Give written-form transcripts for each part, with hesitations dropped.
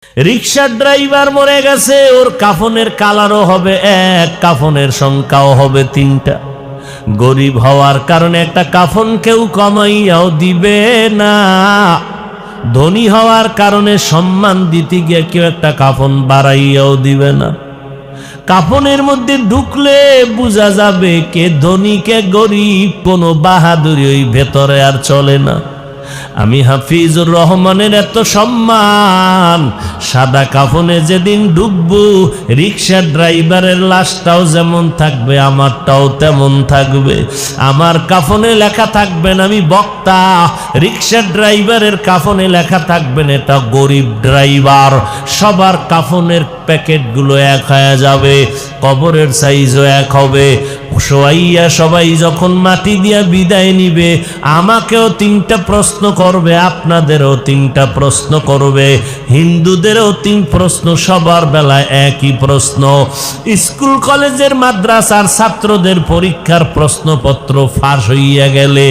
রিকশার driver মরে গেছে, ওর কাফনের কালারও হবে এক, কাফনের সংখ্যাও হবে 3টা। গরিব হওয়ার কারণে একটা কাফন কেউ কমাইয়াও দিবে না, ধনী হওয়ার কারণে সম্মান দিতে গিয়ে কেউ একটা কাফন বাড়াইয়াও দিবে না। কাফনের মধ্যে ঢুকলে বোঝা যাবে কে ধনী কে গরিব, কোনো বাহাদুরি ওই ভেতরে আর চলে না। আমি হাফিজুর রহমানের এত সম্মান, সাদা কাফনে যেদিন ঢুকবো রিকশা ড্রাইভারের লাশটাও যেমন থাকবে আমারটাও তেমন থাকবে। আমার কাফনে লেখা থাকবেন আমি বক্তা, রিকশা ড্রাইভারের কাফনে লেখা থাকবেন এটা গরিব ড্রাইভার। সবার কাফনের প্যাকেটগুলো এক হয়ে যাবে, কবরের সাইজও এক হবে। শোয়াইয়া সবাই যখন মাটি দিয়া বিদায় নিবে, আমাকেও 3টা প্রশ্ন করবে, আপনাদেরও 3টা প্রশ্ন করবে, হিন্দুদেরও 3 প্রশ্ন, সবার বেলায় একই প্রশ্ন। স্কুল কলেজের মাদ্রাসার ছাত্রদের পরীক্ষার প্রশ্নপত্র ফাঁস হইয়া গেলে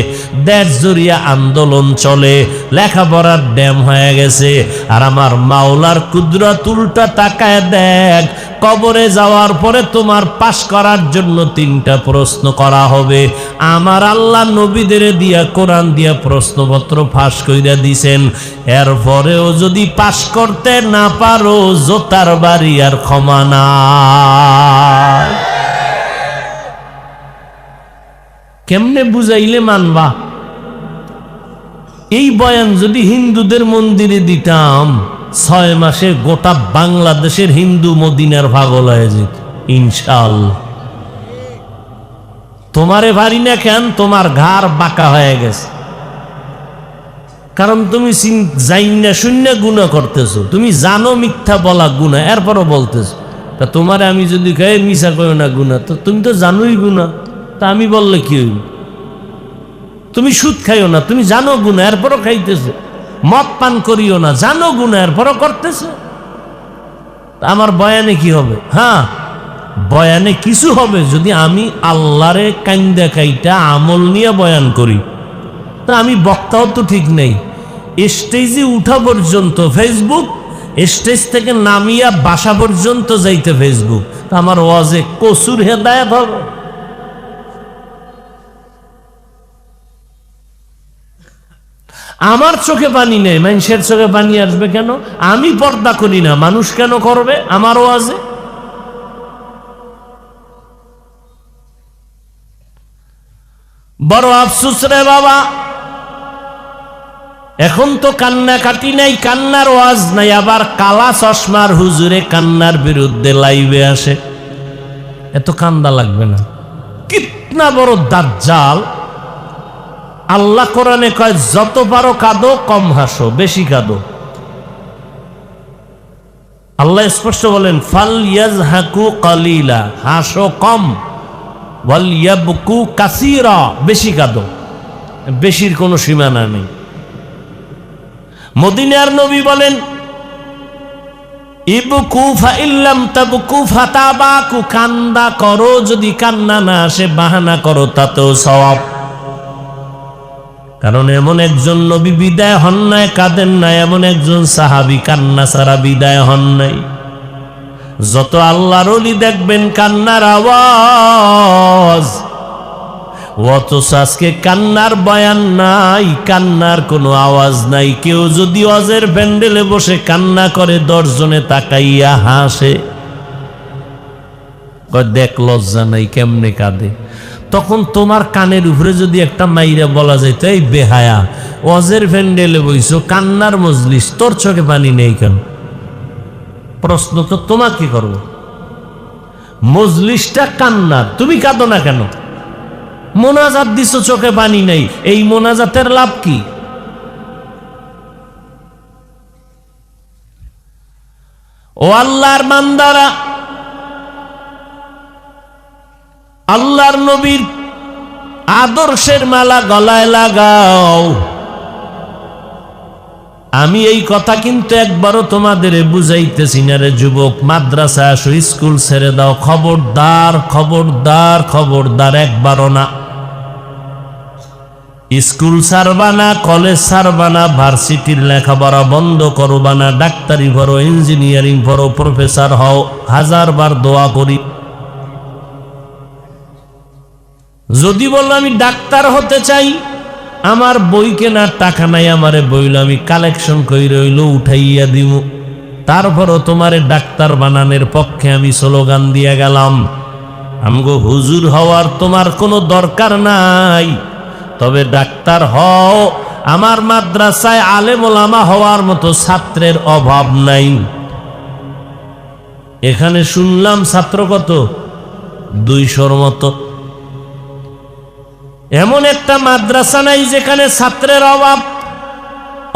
দেশ জুড়িয়া আন্দোলন চলে, লেখাপড়ার ড্যাম হয়ে গেছে। আর আমার মাওলার কুদরত উল্টা তাকায় দেখ, কবরে যাওয়ার পরে তোমার পাশ করার জন্য 3টা প্রশ্ন করা হবে। আমার আল্লাহ নবীদের দিয়া কোরআন দিয়া প্রশ্নপত্র ফাঁস কইরা দিছেন, এরপরেও যদি পাশ করতে না পারো জোতার বাড়ি আর ক্ষমা নাই। কেমনে বুঝাইলে মানবা? এই বয়ান যদি হিন্দুদের মন্দিরে দিতাম, 6 মাসে গোটা বাংলাদেশের হিন্দু মদিনার পাগল হয়ে যেত ইনশাআল্লাহ। তোমারে পারি না কেন? তোমার ঘাড় বাঁকা হয়ে গেছে, কারণ তুমি জাইনা শূন্য গুনাহ করতেছো। তুমি জানো মিথ্যা বলা গুনাহ, এরপরও বলতেছো। তা তোমারে আমি যদি কই মিছা কইও না গুনাহ, তো তুমি তো জানোই গুনাহ, তা আমি বললে কি হইল? তুমি সুদ খাইও না, তুমি জানো গুনাহ, এরপরও খাইতেছো। মদ পান করিও না, জানো গুনাহ, এরপরও করতেছো। আমার বয়ানে কি হবে? হ্যাঁ, বয়ানে কিছু হবে যদি আমি আল্লাহরে কাইন্দা কাইটা আমল নিয়ে বয়ান করি। তা আমি বক্তাও তো ঠিক নেই, স্টেজে উঠা পর্যন্ত ফেসবুক, স্টেজ থেকে নামিয়া বাসা পর্যন্ত যাইতে ফেসবুক। তা আমার ওয়াজে কসুর হেদায়েত হবে? আমার চোখে পানি নেই, মানুষের চোখে পানি আসবে কেন? আমি পর্দা করি না, মানুষ কেন করবে আমার ওয়াজে? বড় আফসোস রে বাবা, এখন তো কান্না কাটি নাই, কান্নার ওয়াজ নাই, আবার কালা চশমার হুজুরে কান্নার বিরুদ্ধে লাইভে আসে। এত কান্দা লাগবে না? কিতনা বড় দাজ্জাল! আল্লাহ কোরআনে কয় যত পারো কাঁদো, কম হাসো, বেশি কাঁদো। আল্লাহ স্পষ্ট বলেন ফাল ইয়াজহাকু কালিলা, হাসো কম, ওয়াল ইয়াবকু কাসীরা, বেশি কাঁদো। বেশির কোনো সীমানা নেই। মদিনার নবী বলেন ইবকু ফাইল্লাম তাবকু ফাতাবাকু, কান্দা করো, যদি কান্না না আসে বাহানা করো, তাতেও সওয়াব। কারণ এমন একজন নবী বিদায় হন নাই কাঁদেন না, এমন একজন সাহাবী কান্না ছাড়া বিদায় হন নাই। যত আল্লাহর ওলি দেখবেন কান্নার আওয়াজ, অথচ আজকে কান্নার বয়ান নাই, কান্নার কোনো আওয়াজ নাই। কেউ যদি ওয়াজের প্যান্ডেলে বসে কান্না করে 10 জনে তাকাইয়া হাসে, দেখ লজ্জা নাই কেমনে কাঁদে। তখন তোমার কানের উপরে যদি একটা মাইরা বলা যেত এই বেহায়া, ওয়াজের প্যান্ডেলে বইছো, কান্নার মজলিস, তোর চোখে পানি নেই কেন? প্রশ্ন তো তোমাকে করব, মজলিসটা কান্নার, তুমি কাঁদো না কেন? মোনাজাত দিছো, চোখে পানি নেই, এই মোনাজাতের লাভ কি? ও আল্লাহর বান্দারা, আল্লাহর নবীর আদর্শের মালা গলায় লাগাও। আমি এই কথা কিন্তু একবারও তোমাদের বুঝাইতেছি না রে যুবক। মাদ্রাসা আসো, স্কুল ছেড়ে দাও, খবরদার খবরদার খবরদার, একবারও না। স্কুল ছাড়বা না, কলেজ ছাড়বা না, ভার্সিটির লেখাপড়া বন্ধ করবা না, ডাক্তারি পড়ো, ইঞ্জিনিয়ারিং পড়ো, প্রফেসর হও, হাজারবার দোয়া করি। যদি বললো আমি ডাক্তার হতে চাই, আমার বই কেনার টাকা নাই, আমারে বইল আমি কালেকশন কই রইল উঠাইয়া দিব, তারপরও তোমারে ডাক্তার বানানোর পক্ষে আমি স্লোগান দিয়া গেলাম। আমগো হুজুর হওয়ার তোমার কোনো দরকার নাই, তবে ডাক্তার হও। আমার মাদ্রাসায় আলেম ওলামা হওয়ার মতো ছাত্রের অভাব নাই। এখানে শুনলাম ছাত্র কত, 200-র মতো। এমন একটা মাদ্রাসা নাই যেখানে ছাত্রের অভাব।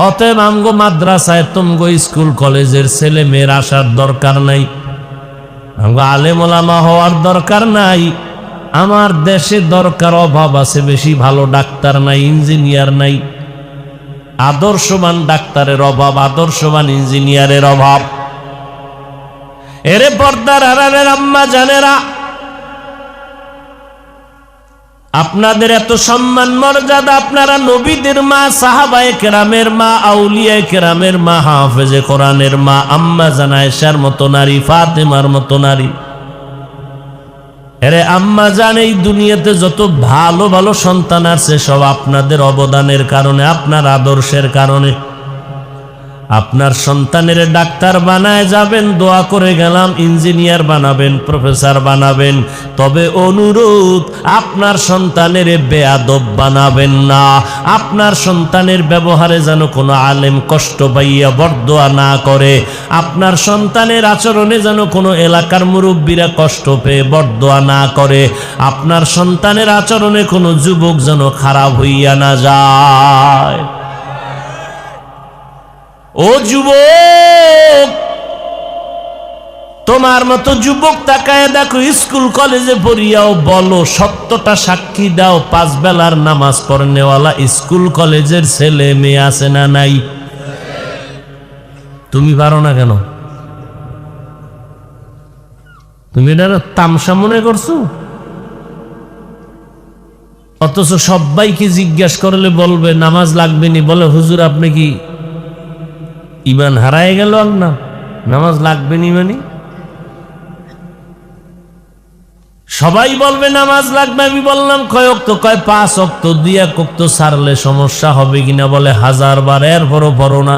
অতএব আমগো মাদ্রাসায় তুমগো স্কুল কলেজের ছেলে মেয়ের আসার দরকার নাই, আমগো আলেম ওলামা হওয়ার দরকার নাই। আমার দেশে দরকার, অভাব আছে বেশি, ভালো ডাক্তার নাই, ইঞ্জিনিয়ার নাই। আদর্শবান ডাক্তারের অভাব, আদর্শবান ইঞ্জিনিয়ারের অভাব। এরে পর্দার আড়ালের আম্মা জানেরা, আপনাদের এত সম্মান মর্যাদা, আপনারা নবীদের মা, সাহাবায়ে কেরামের মা, আউলিয়ায়ে কেরামের মা, হাফেজে কোরআনের মা, আম্মা জান আয়েশার মতো নারী, ফাতেমার মতো নারী। এরে আম্মা জান, এই দুনিয়াতে যত ভালো ভালো সন্তান আছে সব আপনাদের অবদানের কারণে, আপনার আদর্শের কারণে। আপনার সন্তানের ডাক্তার বানায় যাবেন, দোয়া করে গেলাম, ইঞ্জিনিয়ার বানাবেন, প্রফেসর বানাবেন, তবে অনুরোধ, আপনার সন্তানের বেয়াদব বানাবেন না। আপনার সন্তানের ব্যবহারে যেন কোনো আলেম কষ্ট পাইয়া বরদোয়া না করে, আপনার সন্তানের আচরণে যেন কোনো এলাকার মুরব্বীরা কষ্ট পেয়ে বরদোয়া না করে, আপনার সন্তানের আচরণে কোনো যুবক যেন খারাপ হইয়া না যায়। ও যুবক, তোমার মতো যুবক তাকায় দেখো, স্কুল কলেজে পড়িয়াও বলো, সত্যটা সাক্ষী দাও, 5 বেলার নামাজ পড়নেওয়ালা স্কুল কলেজের ছেলে মেয়ে আছে না নাই? তুমি পারো না কেন? তুমি এটা তামসা মনে করছো? অথচ সবাইকে জিজ্ঞাসা করলে বলবে নামাজ লাগবে নি, বলে হুজুর আপনি কি ইমান হারায় গেল? না, নামাজ লাগবে নি মানে সবাই বলবে নামাজ লাগবে। আমি বললাম কয় ওয়াক্ত? কয় 5 ওয়াক্ত। 2 ওয়াক্ত ছাড়লে সমস্যা হবে কিনা? বলে 1000 বার, এরপরও পড়ো না।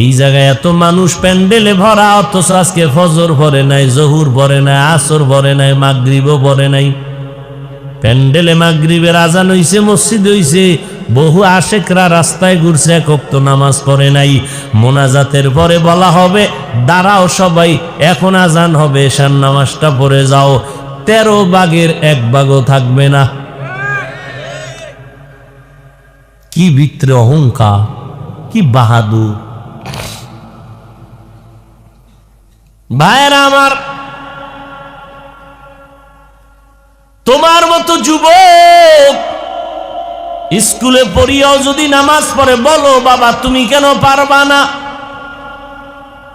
এই জায়গায় এত মানুষ প্যান্ডেলে ভরা, অথচ আজকে ফজর পড়ে নাই, জহুর পড়ে নাই, আসর পড়ে নাই, মাগরিবও পড়ে নাই। প্যান্ডেলে মাগরিবের আজান হইছে, মসজিদ হইছে, বহু আশেকরা রাস্তায় ঘুরছে, 1 ওয়াক্ত নামাজ পড়ে নাই। মোনাজাতের পরে বলা হবে দাঁড়াও সবাই, এখন আজান হবে, এশার নামাজটা পড়ে যাও। 13 ভাগের 1 ভাগও থাকবে না। কি ভিতরে অহংকার, কি বাহাদুর! ভাইরা আমার, তোমার মতো যুবক স্কুলে পড়িয়াও যদি নামাজ পড়ে, বলো বাবা তুমি কেন পারবা না?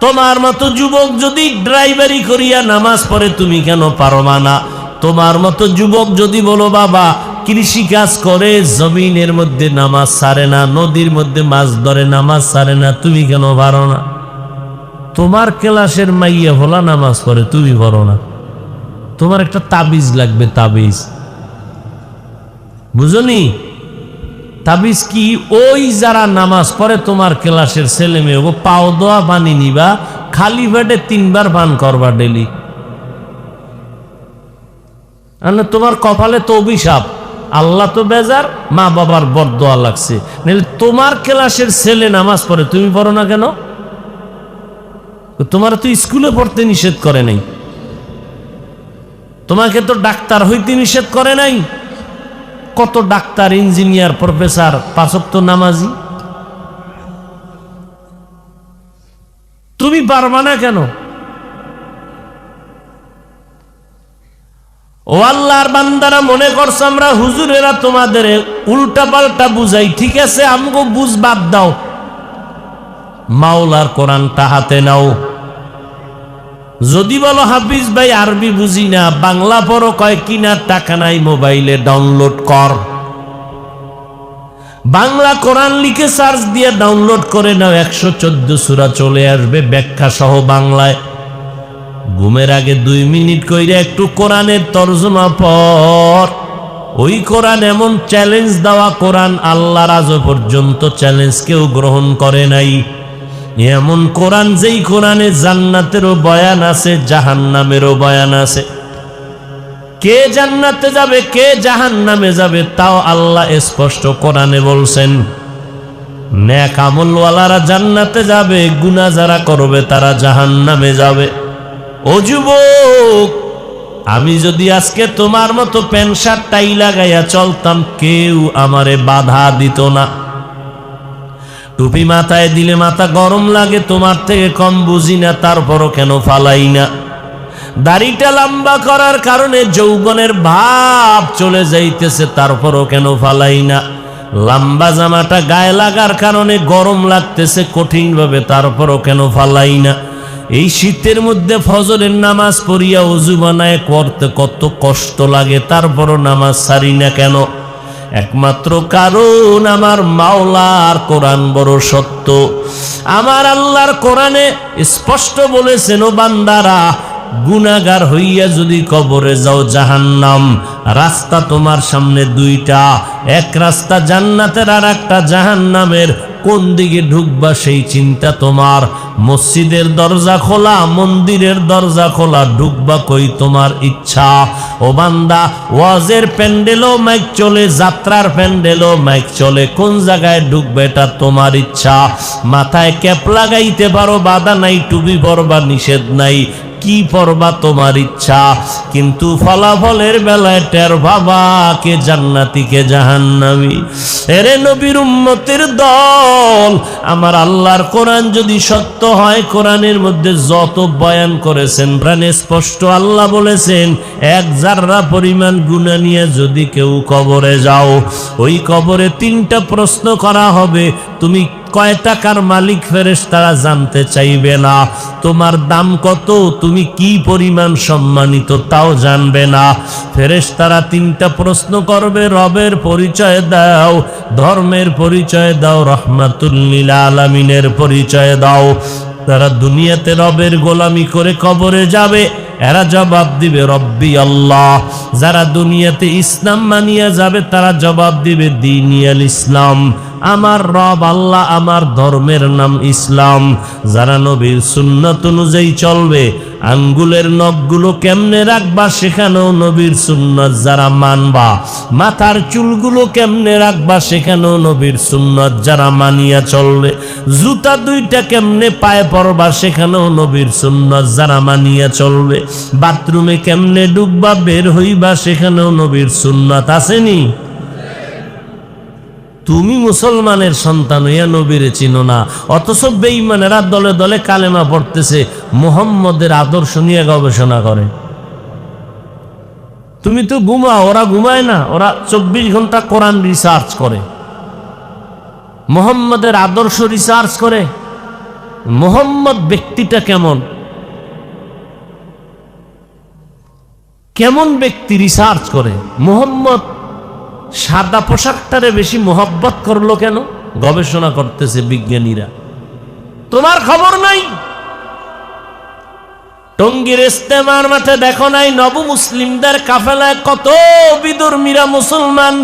তোমার মতো যুবক যদি ড্রাইভারি করিয়া নামাজ পড়ে, তুমি কেন পারবা না? তোমার মতো যুবক যদি বলো বাবা কৃষি কাজ করে, জমিনের মধ্যে নামাজ ছাড়ে না, নদীর মধ্যে মাছ ধরে, নামাজ ছাড়ে না, তুমি কেন পারো না? তোমার ক্লাসের মাইয়া ভোলা নামাজ পড়ে, তুমি পড়ো না। তোমার একটা তাবিজ লাগবে, তাবিজ, বুঝনি? তাবিজ কি? ওই যারা নামাজ পড়ে তোমার ক্লাসের ছেলে মেয়ে, ও পাও দোয়া পানি নিবা, খালি পেটে 3 বার পান করবা ডেলি। তোমার কপালে তো অভিশাপ, আল্লাহ তো বেজার, মা বাবার বরদোয়া লাগছে। তোমার ক্লাসের ছেলে নামাজ পড়ে, তুমি পড়ো না কেন? তোমার তো স্কুলে পড়তে নিষেধ করে নাই, তোমাকে তো ডাক্তার হইতে নিষেধ করে নাই। কত ডাক্তার, ইঞ্জিনিয়ার, প্রফেসর 5 ওয়াক্ত নামাজি। তুমি পারবা না কেন? ও আল্লাহর বান্দারা, মনে করছো আমরা হুজুরেরা তোমাদের উল্টা পাল্টা বুঝাই। ঠিক আছে, আমগো বুঝ বাদ দাও, মাওলার কোরআনটা হাতে নাও। যদি বলো হাফিজ ভাই আরবি বুঝি না, বাংলা পড়ো, কয় কিনার টাকা নাই, মোবাইলে ডাউনলোড কর। বাংলা কোরআন লিখে সার্চ দিয়ে ডাউনলোড করে নাও, 114 সূরা চলে আসবে ব্যাখ্যা সহ বাংলায়। ঘুমের আগে 2 মিনিট কইরা একটু কোরআনের তরজমা পড়। ওই কোরআন এমন চ্যালেঞ্জ দেওয়া কোরআন, আল্লাহর আজ পর্যন্ত চ্যালেঞ্জ কেউ গ্রহণ করে নাই। এমন কোরআন যেই কোরআনে জান্নাতেরও বয়ান আছে, জাহান্নামেরও বয়ান আছে। কে জান্নাতে যাবে কে জাহান্নামে যাবে তাও আল্লাহ স্পষ্ট কোরআনে বলছেন। নেক আমলওয়ালারা জান্নাতে যাবে, গুনাহ যারা করবে তারা জাহান্নামে যাবে। ও যুবক, আমি যদি আজকে তোমার মতো প্যান্ট শার্ট টাই লাগাইয়া চলতাম, কেউ আমারে বাধা দিত না। টুপি মাথায় দিলে মাথা গরম লাগে, তোমার থেকে কম বুঝি না, তারপরও কেন ফালাই না। দাড়িটা লম্বা করার কারণে যৌবনের ভাব চলে যাইতেছে, তারপরও কেন ফালাই না। লম্বা জামাটা গায়ে লাগার কারণে গরম লাগতেছে কঠিনভাবে, তারপরও কেন ফালাই না। এই শীতের মধ্যে ফজরের নামাজ পড়িয়া ওযু বানায় করতে কত কষ্ট লাগে, তারপরও নামাজ ছাড়ি না কেন? একমাত্র কারণ আমার মাওলার কোরআন বড় সত্য। আমার আল্লাহর কোরআনে স্পষ্ট বলেছেন, ও বান্দারা, গুনাহগার হইয়া যদি কবরে যাও জাহান্নাম। রাস্তা তোমার সামনে 2টা, এক রাস্তা জান্নাতের আর একটা জাহান্নামের। কোন দিকে ঢুকবা সেই চিন্তা তোমার। মসজিদের দরজা খোলা, মন্দিরের দরজা খোলা, ঢুকবা কই তোমার ইচ্ছা। ও বান্দা, ওয়াজের প্যান্ডেলও মাইক চলে, যাত্রার প্যান্ডেলও মাইক চলে, কোন জায়গায় ঢুকবে এটা তোমার ইচ্ছা। মাথায় ক্যাপ লাগাইতে পারো, বাধা নাই। টুপি পরবা, নিষেধ নাই। কি পরবা তোমার ইচ্ছা, কিন্তু ফলাফলের বেলায় টের বাবা কে জান্নাতি কে জাহান্নামী। এরে নবীর উম্মতের দল, আমার আল্লাহর কোরআন যদি সত্য হয়, কোরআনের মধ্যে যত বয়ান করেছেন প্রাণে স্পষ্ট আল্লাহ বলেছেন, 1 জাররা পরিমাণ গুনাহ নিয়ে যদি কেউ কবরে যাও, ওই কবরে 3টা প্রশ্ন করা হবে। তুমি কয় টাকার মালিক ফেরেশতারা জানতে চাইবে না। তোমার দাম কত, তুমি কি পরিমাণ সম্মানিত তাও জানবে না। ফেরেশতারা 3টা প্রশ্ন করবে, রবের পরিচয় দাও, ধর্মের পরিচয় দাও, রাহমাতুল লিল আলামিনের পরিচয় দাও। তারা দুনিয়াতে রবের গোলামি করে কবরে যাবে, এরা জবাব দিবে রব্বি আল্লাহ। যারা দুনিয়াতে ইসলাম মানিয়া যাবে তারা জবাব দিবে দীনিয়াল ইসলাম, আমার রব আল্লাহ, আমার ধর্মের নাম ইসলাম। যারা নবীর সুন্নাত অনুযায়ী চলবে, আঙ্গুলের নখগুলো কেমনে রাখবা সেখানেও নবীর সুন্নাত যারা মানবা, মাথার চুলগুলো কেমনে রাখবা সেখানেও নবীর সুন্নাত যারা মানিয়া চলবে, জুতা 2টা কেমনে পায়ে পরবা সেখানেও নবীর সুন্নাত যারা মানিয়া চলবে, বাথরুমে কেমনে ঢুকবা বের হইবা সেখানেও নবীর সুন্নাত আসেনি? তুমি মুসলমানের সন্তান হইয়া নবীরে চিনো না, অথচ বেঈমানেরা দলে দলে কালেমা পড়তেছে, মুহাম্মদের আদর্শ নিয়ে গবেষণা করে। তুমি তো ঘুমাও, ওরা ঘুমায় না, ওরা 24 ঘন্টা কোরআন রিসার্চ করে, মুহাম্মদের আদর্শ রিসার্চ করে। মুহাম্মদ ব্যক্তিটা কেমন, কেমন ব্যক্তি রিসার্চ করে। মুহাম্মদ সাদা পোশাকটারে বেশি মোহব্বত করলো কেন, গবেষণা করতেছে বিজ্ঞানীরা। তোমার খবর নাই? টঙ্গীর ইস্তেমার মাঠে দেখো নাই নব মুসলিমদের কাফেলায় কত বিধর্মীরা মুসলমান,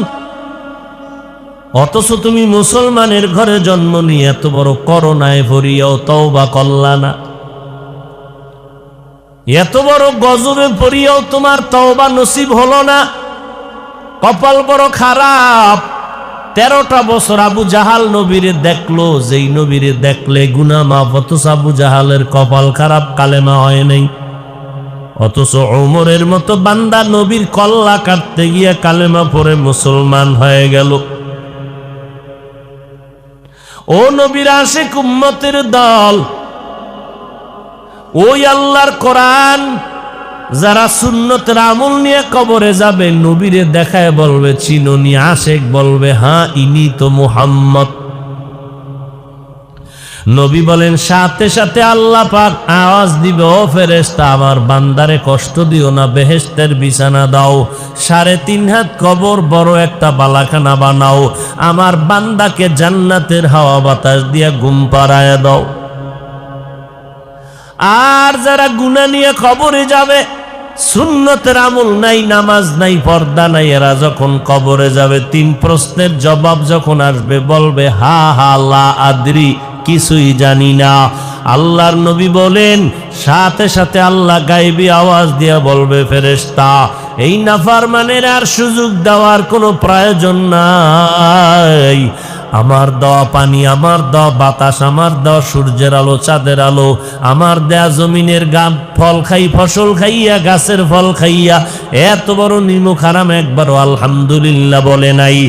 অথচ তুমি মুসলমানের ঘরে জন্ম নিয়ে এত বড় করোনায় ভরিয়াও তওবা করলা না, এত বড় গজবে পড়িয়াও তোমার তওবা নসিব হলো না। কপাল বড় খারাপ। 13টা বছর আবু জাহাল নবীরে দেখলো, যেই নবীরে দেখলে গুনাহ মাফ, অথচ আবু জাহালের কপাল খারাপ, কালেমা হয় নাই। অথচ ওমরের মতো বান্দা নবীর কল্লা কাটতে গিয়া কালেমা পড়ে মুসলমান হয়ে গেল। ও নবীর আশিক উম্মতের দল, ওই আল্লাহর কোরআন যারা সুন্নতের আমল নিয়ে কবরে যাবে, নবীরে দেখায় বলবে চিনোনি, আশেক বলবে হ্যাঁ ইনি তো মুহাম্মদ। নবী বলেন সাথে সাথে আল্লাহ পাক আওয়াজ দিবে, ও ফেরেশতা আমার বান্দারে কষ্ট দিও না, বেহেশতের বিছানা দাও, 3.5 হাত কবর বড় একটা বালাখানা বানাও, আমার বান্দাকে জান্নাতের হাওয়া বাতাস দিয়া ঘুম পাড়ায়া দাও। আর যারা গুনাহ নিয়ে কবরে যাবে, সুন্নতের আমল নাই, নামাজ নাই, পর্দা নাই, এরা যখন কবরে যাবে 3 প্রশ্নের জবাব যখন আসবে বলবে হা হা লা আদরি, কিছুই জানি না। আল্লাহর নবী বলেন সাথে সাথে আল্লাহ গায়েবী আওয়াজ দিয়া বলবে, ফেরেশতা এই নাফরমানের আর সুযোগ দেওয়ার কোনো প্রয়োজন নাই, আমার দেওয়া পানি, আমার দেওয়া বাতাস, আমার দেওয়া সূর্যের আলো, চাঁদের আলো, আমার দেয়া জমিনের গাছ ফল খাই, ফসল খাইয়া, গাছের ফল খাইয়া এত বড় নিমুখ হারাম একবারও আলহামদুলিল্লাহ বলে নাই।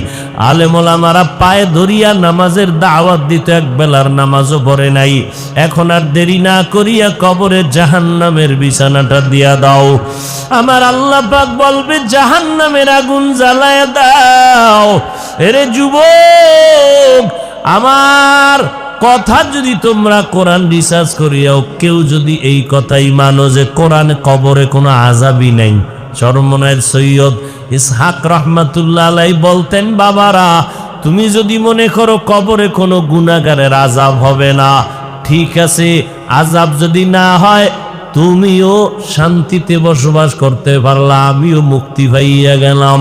আলেম ওলামারা পায়ে ধরিয়া নামাজের দাওয়াত দিত, এক বেলার নামাজও পড়ে নাই। এখন আর দেরি না করিয়া কবরে জাহান্নামের বিছানাটা দিয়া দাও। আমার আল্লাহ পাক বলবে জাহান্নামের আগুন জ্বালায়া দাও। এরে যুবক, আমার কথা যদি তোমরা কোরআন রিসার্চ করিয়াও কেউ যদি এই কথাই মানো যে কোরআনে কবরে কোনো আযাবই নাই, চরমনায়ের সৈয়দ ইসহাক রহমাতুল্লাহ আলাইহি বলতেন, বাবারা তুমি যদি মনে করো কবরে কোনো গুনাহগারের আযাব হবে না, ঠিক আছে, আযাব যদি না হয় তুমিও শান্তিতে বসবাস করতে পারলা, আমিও মুক্তি পাইয়া গেলাম।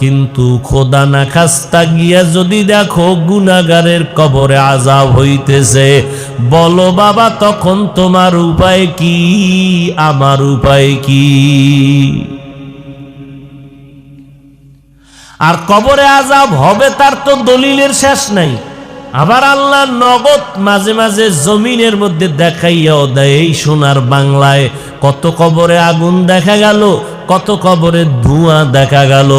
কিন্তু খোদা না খাস্তা গিয়া যদি দেখো গুনাহগারের কবরে আযাব হইতেছে, বলো বাবা তখন তোমার উপায় কি, আমার উপায় কি? আর কবরে আযাব হবে তার তো দলিলের শেষ নাই। আবার আল্লাহ নগদ মাঝে মাঝে জমিনের মধ্যে দেখাইয়াও দেয়। এই সোনার বাংলায় কত কবরে আগুন দেখা গেল, কত কবরের ধোঁয়া দেখা গেল,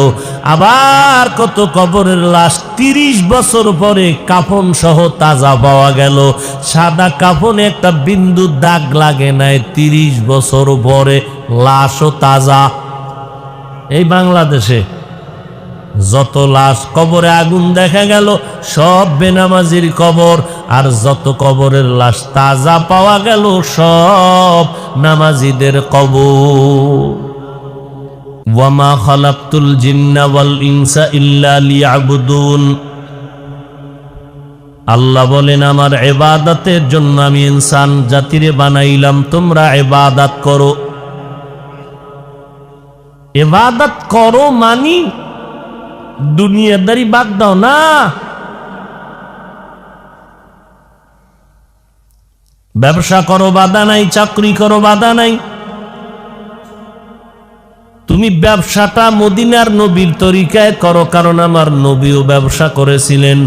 আবার কত কবরের লাশ 30 বছর পরে কাফন সহ তাজা পাওয়া গেল। সাদা কাফনে একটা বিন্দু দাগ লাগে নাই, 30 বছর পরে লাশও তাজা। এই বাংলাদেশে যত লাশ কবরে আগুন দেখা গেল সব বেনামাজির কবর, আর যত কবরের লাশ তাজা পাওয়া গেল সব নামাজিদের কবর। ওয়ামা খালাকতুল জিন্না ওয়াল ইনসা ইল্লা লিয়াবুদুন, আল্লাহ বলেন আমার ইবাদতের জন্য আমি ইনসান জাতিরে বানাইলাম, তোমরা ইবাদত করো। ইবাদত করো মানি দুনিয়াদারি বাদ দাও না। ব্যবসা করো বাধা নাই, চাকরি করো বাধা নাই, তুমি ব্যবসাটা মদিনার নবীর তরিকায় করো, কারণ আমার নবীও ব্যবসা করেছিলেন,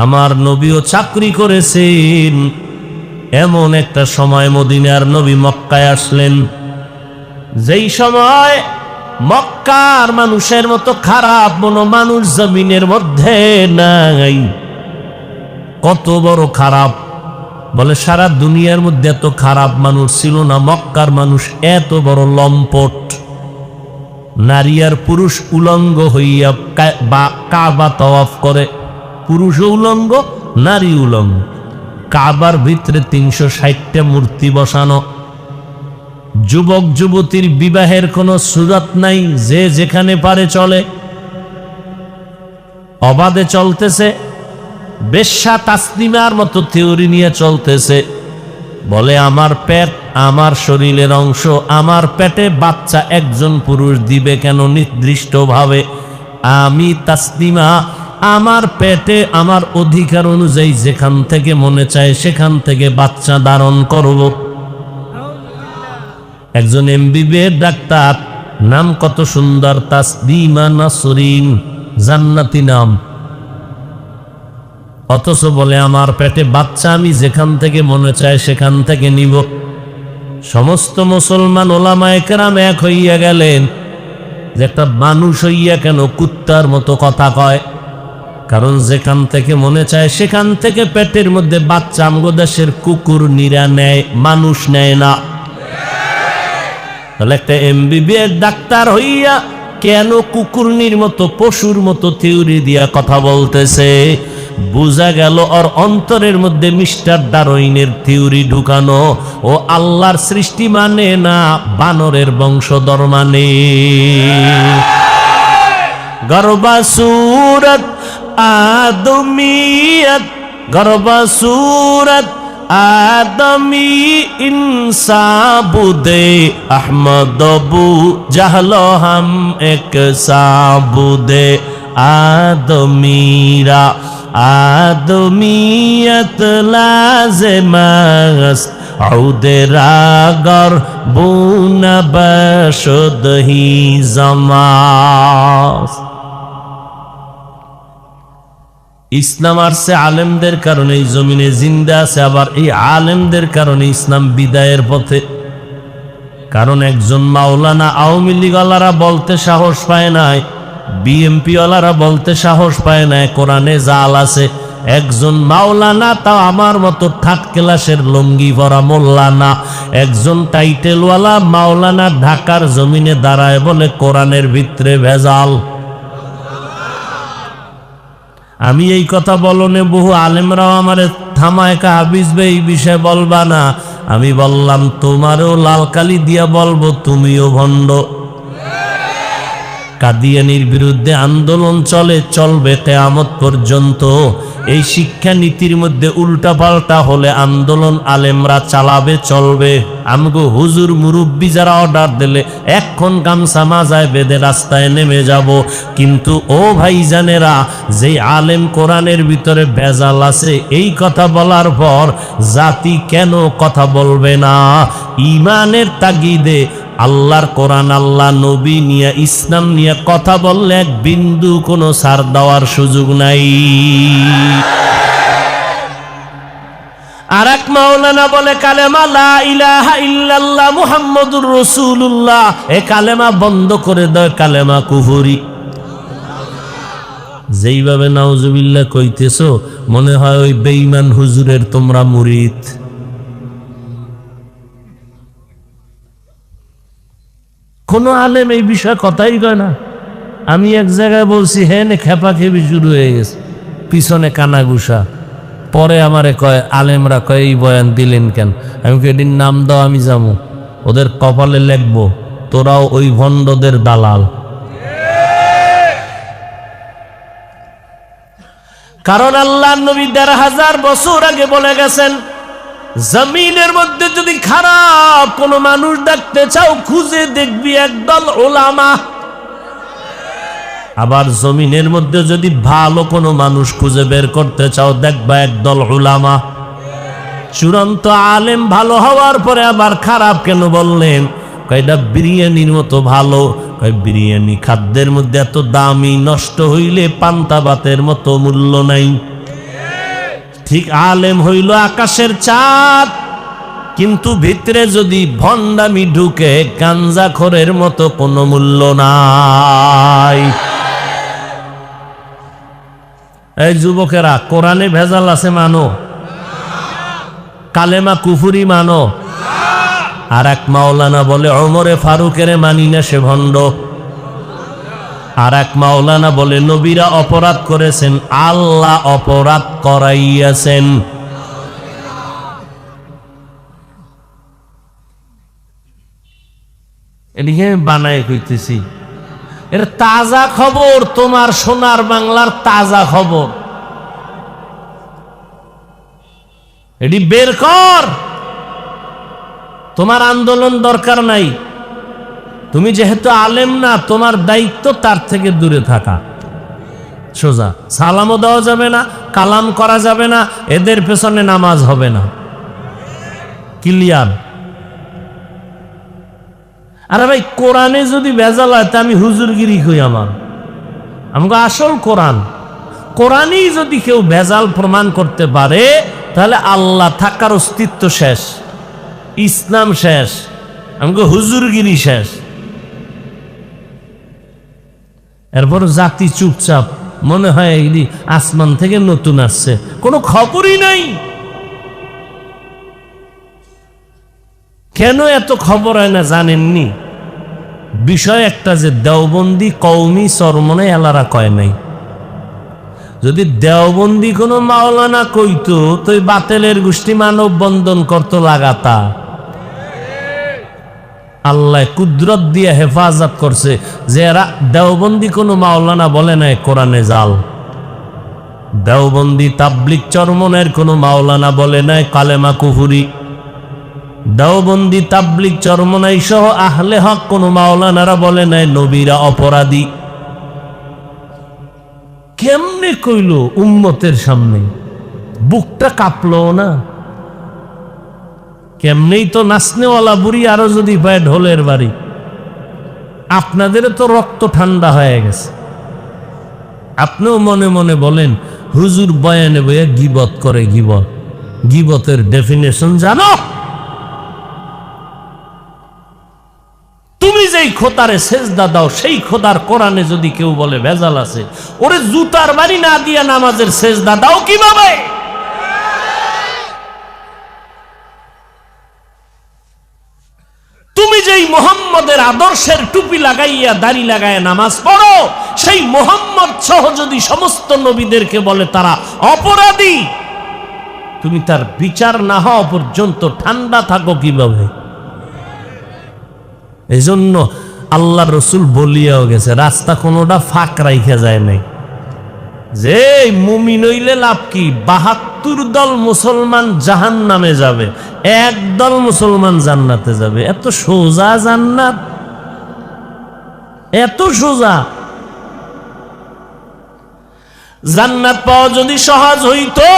আমার নবীও চাকরি করেছেন। এমন একটা সময় মদিনার নবী মক্কায় আসলেন, যেই সময় মক্কার মানুষের মতো খারাপ কোনো মানুষ জমিনের মধ্যে নাই। কত বড় খারাপ, বলে সারা দুনিয়ার মধ্যে এত খারাপ মানুষ ছিল না। মক্কার মানুষ এত বড় লম্পট, নারী আর পুরুষ উলঙ্গ হইয়া কাবা তাওয়াফ করে, পুরুষ উলঙ্গ নারী উলঙ্গ। কাবার ভিতরে 360টা মূর্তি বসানো, যুবক যুবতীর বিবাহের কোনো সুরাত নাই, যে যেখানে পারে চলে, অবাধে চলতেছে। বেশ্যা তাসলিমার মতো থিওরি নিয়ে চলতেছে, বলে আমার পেট আমার শরীরের অংশ, আমার পেটে বাচ্চা একজন পুরুষ দিবে কেন নির্দিষ্টভাবে? আমি তাসলিমা আমার পেটে আমার অধিকার অনুযায়ী যেখান থেকে মনে চায় সেখান থেকে বাচ্চা ধারণ করব। একজন এমবিবিএস ডাক্তার, নাম কত সুন্দর, তাসলিমা নাসরিন, জান্নাতি নাম, অথচ বলে আমার পেটে বাচ্চা আমি যেখান থেকে মনে চায় সেখান থেকে নিব। সমস্ত মুসলমান ওলামায়ে কেরাম এক হইয়া গেলেন যে একটা মানুষ হইয়া কেন কুত্তার মতো কথা কয়? কারণ যেখান থেকে মনে চায় সেখান থেকে পেটের মধ্যে বাচ্চা আমগো দেশের কুকুর নিরা নেয়, মানুষ নেয় না। তাহলে একটা এমবিবিএস ডাক্তার হইয়া কেন কুকুরনির মতো পশুর মতো থিওরি দিয়া কথা বলতেছে? বোঝা গেল ওর অন্তরের মধ্যে মিস্টার ডারউইনের থিওরি ঢুকানো। ও আল্লাহর সৃষ্টি মানে না, বানরের বংশধর মানে। গর্বা সুরত আদমিয়ত, গর্বা সুরত আদমি ইনসাবুদে আহমদ বু জাহলো হাম এক সাবুদে আদমিরা আদমিয়ত লাজেমাস আউদে রাগর বুনা বশদহি জামাস। ইসলাম আসছে আলেমদের কারণে এই জমিনে জিন্দা আছে, আবার এই আলেমদের কারণে ইসলাম বিদায়ের পথে। কারণ একজন মাওলানা আওয়ামী লীগওয়ালারা বলতে সাহস পায় নাই, বিএমপি ওয়ালারা বলতে সাহস পায় নাই কোরআনে জাল আছে। একজন মাওলানা, তাও আমার মতো থার্ড ক্লাসের লঙ্গি পরা মোল্লানা, একজন টাইটেলওয়ালা মাওলানা ঢাকার জমিনে দাঁড়ায় বলে কোরআনের ভিতরে ভেজাল। আমি এই কথা বলনে বহু আলেমরাও আমারে থামায়, হাফিজ ভাই এই বিষয়ে বলবা না। আমি বললাম তোমারও লালকালি দিয়া বলবো, তুমিও ভণ্ড। কাদিয়ানির বিরুদ্ধে আন্দোলন চলবে কিয়ামত পর্যন্ত। এই শিক্ষা নীতির মধ্যে উল্টা পাল্টা হলে আন্দোলন আলেমরা চালাবে, চলবে। আমগো হুজুর মুরব্বী যারা অর্ডার দিলে এখন গামছা মাজায় বেঁধে রাস্তায় নেমে যাব। কিন্তু ও ভাইজানেরা, যে আলেম কোরআনের ভিতরে ভেজাল আছে এই কথা বলার পর জাতি কেন কথা বলবে না? ইমানের তাগিদে আল্লাহর কোরআন, আল্লাহ নবী নিয়ে, ইসলাম নিয়ে কথা বললে এক বিন্দু কোনো ছাড় দেওয়ার সুযোগ নাই। আর এক মাওলানা বলে কালেমা লা ইলাহা ইল্লাল্লাহ মুহাম্মাদুর রাসূলুল্লাহ, এ কালেমা বন্ধ করে দেয়, কালেমা কুফরি। যেইভাবে নাউজুবিল্লাহ কইতেছো মনে হয় ওই বেঈমান হুজুরের তোমরা মুরিদ। কোন আলেম এই বিষয়ে কথাই কয় না। আমি এক জায়গায় বলছি, হ্যাঁ খেপা খেপি শুরু হয়ে গেছে, পিছনে কানাগুসা। পরে আমারে কয়, আলেমরা কয় এই বয়ান দিলেন কেন? আমি এদিন নাম দাও, আমি যাবো, ওদের কপালে লেখবো তোরাও ওই ভণ্ডদের দালাল। কারণ আল্লাহ নবী ১৫০০ বছর আগে বলে গেছেন, জমিনের মধ্যে যদি খারাপ কোন মানুষ দেখতে চাও, খুঁজে দেখবি একদল উলামা। আবার জমিনের মধ্যে যদি ভালো কোনো মানুষ খুঁজে বের করতে চাও, দেখবা একদল উলামা। চূড়ান্ত আলেম ভালো হওয়ার পরে আবার খারাপ কেন বললেন? কয়টা বিরিয়ানির মতো ভালো। কয় বিরিয়ানি খাদ্যের মধ্যে এত দামি, নষ্ট হইলে পান্তা ভাতের মতো মূল্য নাই। ঠিক আলেম হইল আকাশের চাঁদ, কিন্তু ভিতরে যদি ভণ্ডামি ঢুকে গাঞ্জাখোরের মতো কোনো মূল্য নাই। এই যুবকেরা, কোরআনে ভেজাল আছে মানো, কালেমা কুফুরি মানো। আর এক মাওলানা বলে ওমরে ফারুকের মানি না, সে ভণ্ড। আর এক মাওলানা বলে নবীরা অপরাধ করেছেন, আল্লাহ অপরাধ করাইয়াছেন। এদিকে বানায় কইতেছি, এটা তাজা খবর, তোমার সোনার বাংলার তাজা খবর। এটি বের কর। তোমার আন্দোলন দরকার নাই। তুমি যেহেতু আলেম না, তোমার দায়িত্ব তার থেকে দূরে থাকা। সোজা সালামও দেওয়া যাবে না, কালাম করা যাবে না, এদের পেছনে নামাজ হবে না। ক্লিয়ার? আরে ভাই, কোরআনে যদি ভেজাল হয় তা আমি হুজুরগিরি কই? আমাকে আসল কোরআন, কোরআনই যদি কেউ ভেজাল প্রমাণ করতে পারে, তাহলে আল্লাহ থাকার অস্তিত্ব শেষ, ইসলাম শেষ, আমাকে হুজুরগিরি শেষ। এরপর জাতি চুপচাপ, মনে হয় এই আসমান থেকে নতুন আসছে, কোনো খবরই নাই। কেন এত খবর হয় না জানেননি? বিষয় একটা, যে দেওবন্দি কওমি চরমনে এলারা কয় নাই। যদি দেওবন্দি কোনো মাওলানা কইতো তো বাতেলের গোষ্ঠী মানব বন্ধন করতো লাগাতা। আল্লাহ কুদরত দিয়ে হেফাজত করছে যে এরা দেওবন্দি কোনো মাওলানা বলে নাই কোরআনে জাল। দেওবন্দি তাবলিগ চরমনের কোনো মাওলানা বলে নাই কালেমা কুফুরি। দেওবন্দি তাবলিগ চরমনাই সহ আহলে হক কোনো মাওলানারা বলে নাই নবীরা অপরাধী। কেমনে কইল উম্মতের সামনে? বুকটা কাঁপলো না? কেমনেই তো নাচনেওয়ালা বুড়ি আরো যদি পায় ঢোলের বাড়ি। আপনাদের তো রক্ত ঠান্ডা হয়ে গেছে। আপনিও মনে মনে বলেন হুজুর বয়ানে বইয়া গিবত করে। গিবত, গিবতের ডেফিনেশন জানো? তুমি যেই খোদারে সেজদা দাও সেই খোদার কোরআনে যদি কেউ বলে ভেজাল আছে, ওরে জুতার বাড়ি না দিয়া নামাজের সেজদা দাও কিভাবে? তুমি যেই মুহাম্মদের আদর্শের টুপি লাগাইয়া দাড়ি লাগাইয়া নামাজ পড়ো, সেই মুহাম্মদ সহ যদি সমস্ত নবীদেরকে বলে তারা অপরাধী, তুমি তার বিচার না হওয়া পর্যন্ত ঠান্ডা থাকো কিভাবে? এই জন্য আল্লাহ রসুল বলিয়াও গেছে, রাস্তা কোনোটা ফাঁক রাইখা যায় নাই। যে মুমিন হইলে লাভ কি? ৭২ দল মুসলমান জাহান নামে যাবে, এক দল মুসলমান জান্নাতে যাবে। এত সোজা জান্নাত, এত সোজা। জান্নাত পাওয়া যদি সহজ হইতো,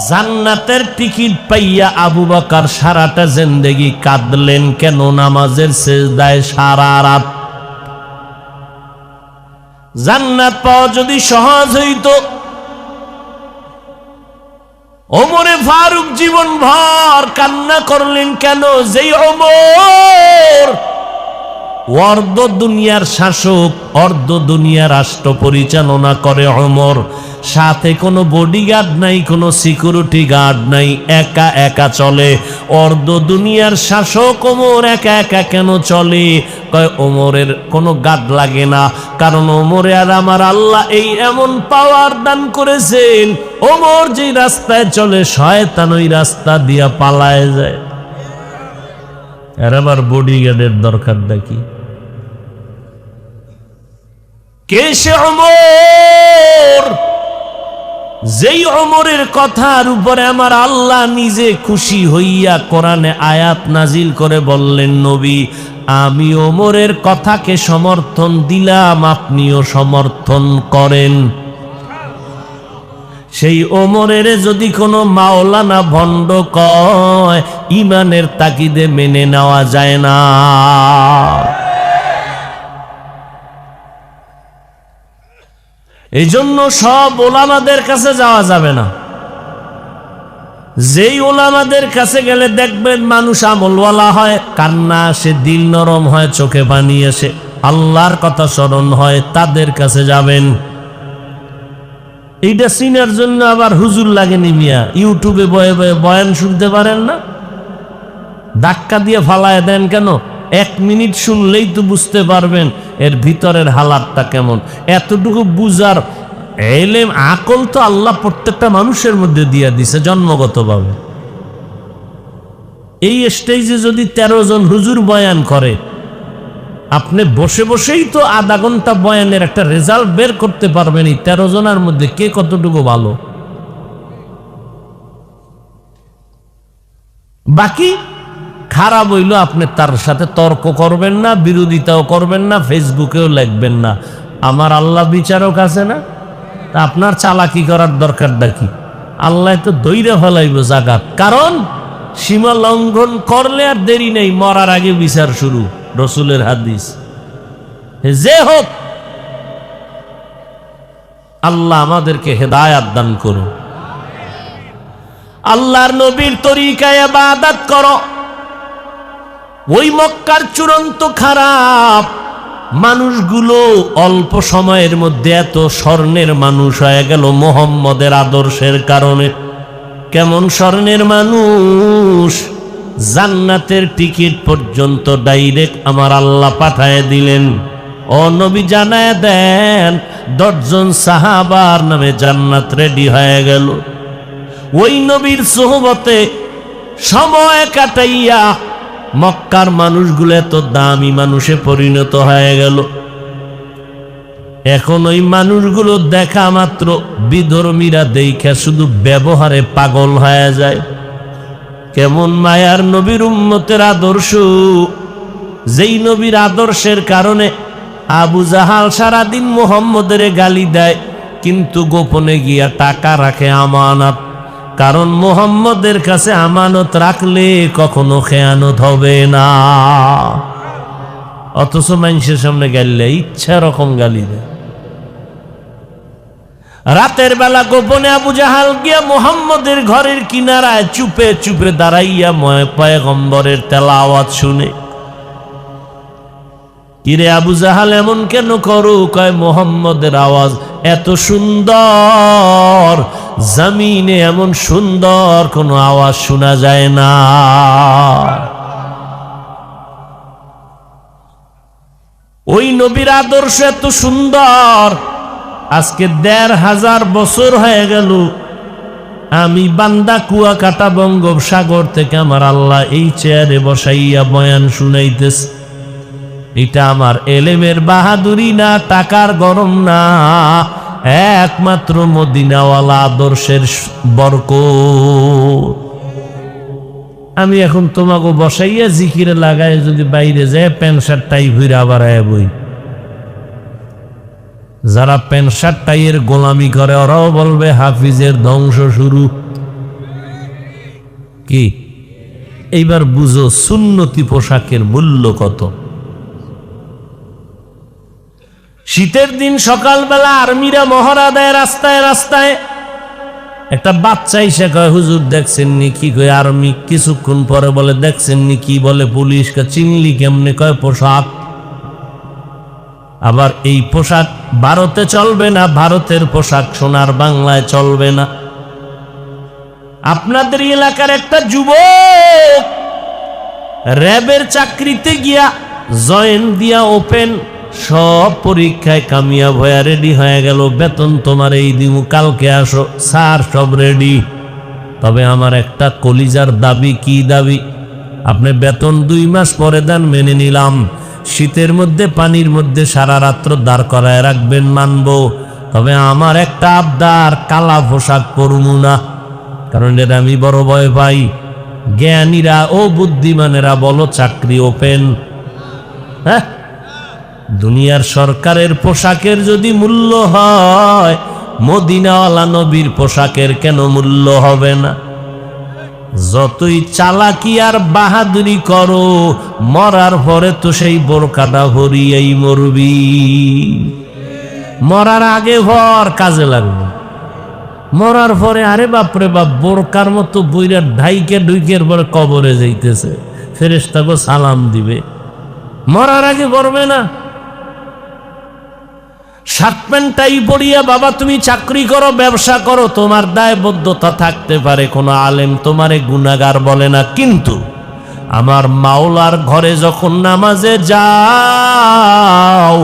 জান্নাতের টিকিট পাইয়া আবু বকর সারাটা জিন্দেগি কাঁদলেন কেন? নামাজের সেজদায় সারা রাত। জান্নাত পাওয়া যদি সহজ হইতো, ওমরে ফারুক জীবন ভর কান্না করলেন কেন? যেই ওমর অর্ধ দুনিয়ার শাসক, অর্ধ দুনিয়া রাষ্ট্র পরিচালনা করে ওমর, সাথে কোনো বডিগার্ড নাই, কোনো সিকিউরিটি গার্ড নাই, একা একা চলে। অর্ধ দুনিয়ার শাসক ওমর একা একা কেন চলে? কয় ওমরের কোনো গার্ড লাগে না, কারণ ওমরে আর আমার আল্লাহ এই এমন পাওয়ার দান করেছেন, ওমর যে রাস্তায় চলে শয়তান ওই রাস্তা দিয়া পালায় যায়। আর আবার বডিগার্ডের দরকার নাকি? কে সে ওমর? যেই ওমরের কথার উপরে আমার আল্লাহ নিজে খুশি হইয়া কোরআনে আয়াত নাজিল করে বললেন, নবী আমি ওমরের কথাকে সমর্থন দিলাম, আপনিও সমর্থন করেন। সেই ওমরের যদি কোনো মাওলানা ভণ্ড কয়, ইমানের তাকিদে মেনে নেওয়া যায় না। এই জন্য সব ওলামাদের কাছে যাওয়া যাবে না। যেই ওলামাদের কাছে গেলে দেখবেন মানুষ আমলওয়ালা হয়, কান্না আসে, দিল নরম হয়, চোখে পানি আসে, আল্লাহর কথা স্মরণ হয়, তাদের কাছে যাবেন। এইটা চিনার জন্য আবার হুজুর লাগেনি মিয়া। ইউটিউবে বয়ে বয়ে বয়ান শুনতে পারেন না? ধাক্কা দিয়ে ফালায় দেন কেন? 1 মিনিট শুনলেই তো বুঝতে পারবেন এর ভিতরের হালাতটা কেমন। এতটুকু বুঝার এলেম আকল তো আল্লাহ প্রত্যেকটা মানুষের মধ্যে দিয়ে দিছে জন্মগতভাবে। এই স্টেজে যদি 13 জন হুজুর বয়ান করে, আপনি বসে বসেই তো আধা ঘন্টা বয়ানের একটা রেজাল্ট বের করতে পারবেন এই 13 জনের মধ্যে কে কতটুকু ভালো। বাকি খারাপ হইল আপনি তার সাথে তর্ক করবেন না, বিরোধিতাও করবেন না, ফেসবুকেও লিখবেন না। আমার আল্লাহ বিচারক আছে না? তা আপনার চালাকি করার দরকারটা কি? আল্লাহ তো দইরা ফেলাইব জাগাত। কারণ সীমা লঙ্ঘন করলে আর দেরি নেই, মরার আগে বিচার শুরু, রসুলের হাদিস। যে হোক, আল্লাহ আমাদেরকে হেদায়াত দান করুন। আল্লাহর নবীর তরিকায় ইবাদত করো। ওই মক্কার চূড়ান্ত খারাপ মানুষগুলো অল্প সময়ের মধ্যে এত স্বর্ণের মানুষ হয়ে গেল মুহাম্মদের আদর্শের কারণে। কেমন স্বর্ণের মানুষ? জান্নাতের টিকিট পর্যন্ত ডাইরেক্ট আমার আল্লাহ পাঠায় দিলেন। ও নবী জানায় দেন 10 জন সাহাবার নামে জান্নাত রেডি হয়ে গেল। ওই নবীর সোহবতে সময় কাটাইয়া মক্কার মানুষগুলো এত দামি মানুষে পরিণত হয়ে গেল। এখন ওই মানুষগুলো দেখা মাত্র বিধর্মীরা দেখা শুধু ব্যবহারে পাগল হয়ে যায়। কেমন মায়ার নবীর উম্মতের আদর্শ, যেই নবীর আদর্শের কারণে আবু জাহাল সারাদিন মুহাম্মদের গালি দেয়, কিন্তু গোপনে গিয়া টাকা রাখে আমানত। কারণ মুহাম্মদের কাছে আমানত রাখলে কখনো খেয়ানত হবে না। অথচ মানুষের সামনে গাইলে ইচ্ছা রকম গালি দেয়। রাতের বেলা গোপনে আবু জাহাল গিয়া মুহাম্মদের ঘরের কিনারায় চুপে চুপে দাঁড়াইয়া পয়গম্বরের তেলাওয়াত শুনে। কিরে আবু জাহাল এমন কেন করো? কয় মুহাম্মদের আওয়াজ এত সুন্দর, জমিনে এমন সুন্দর কোনো আওয়াজ শোনা যায় না। ওই নবীর আদর্শ এত সুন্দর, আজকে ১৫০০ বছর হয়ে গেল আমি বান্দা কুয়াকাটা বঙ্গোপসাগর থেকে আমার আল্লাহ এই চেয়ারে বসাইয়া বয়ান শুনাইতেছে। এটা আমার এলেমের বাহাদুরি না, টাকার গরম না, একমাত্র মদিনাওয়ালা আদর্শের বরকত। আমি এখন তোমাকে বসাইয়া জিকিরে লাগাই যদি বাইরে যায় প্যান্ট শার্ট টাই ঘুরে আবার বই। যারা প্যান্ট শার্ট টাইয়ের গোলামি করে ওরাও বলবে হাফিজের ধ্বংস শুরু। কি এইবার বুঝো সুন্নতি পোশাকের মূল্য কত। শীতের দিন সকালবেলা আর্মিরা মহড়া দেয় রাস্তায় রাস্তায়। একটা বাচ্চা এসে কয় হুজুর দেখছেন নি? কি কয় আর্মি। কিছুক্ষণ পরে বলে দেখছেন নি? কি বলে পুলিশ। চিনলি কেমনে? কয় পোশাক। আবার এই পোশাক ভারতে চলবে না, ভারতের পোশাক সোনার বাংলায় চলবে না। আপনাদের এলাকার একটা যুবক র্যাবের চাকরিতে গিয়া জয়েন দিয়া ওপেন সব পরীক্ষায় কামিয়াব হয়ে রেডি হয়ে গেল। বেতন তোমার এই দিমু, কালকে আসো। স্যার সব রেডি, তবে আমার একটা কলিজার দাবি। কি দাবি? আপনি বেতন 2 মাস পরে দেন, মেনে নিলাম। শীতের মধ্যে পানির মধ্যে সারা রাত্র দাঁড় করায় রাখবেন, মানবো। তবে আমার একটা আবদার, কালা পোশাক পরমু না। কারণ এটা আমি বড় ভয় পাই। জ্ঞানীরা ও বুদ্ধিমানেরা বলো চাকরি ওপেন। হ্যাঁ, দুনিয়ার সরকারের পোশাকের যদি মূল্য হয়, মদিনাওয়ালা নবীর পোশাকের কেন মূল্য হবে না? যতই চালাকি আর বাহাদুরি করো, মরার পরে তো সেই বোরকাটা ভরিয়েই মরবি। মরার আগে ভর কাজে লাগবে, মরার পরে আরে বাপরে বাপ বোরকার মতো বইরা ঢাইকে ঢুইকের পরে কবরে যাইতেছে, ফেরেশতাকে সালাম দিবে। মরার আগে পড়বে না। শার্ট প্যান্টটাই পরিয়া বাবা তুমি চাকরি করো, ব্যবসা করো, তোমার দায়বদ্ধতা থাকতে পারে, কোনো আলেম তোমারে গুনাহগার বলে না। কিন্তু আমার মাওলার ঘরে যখন নামাজে যাও,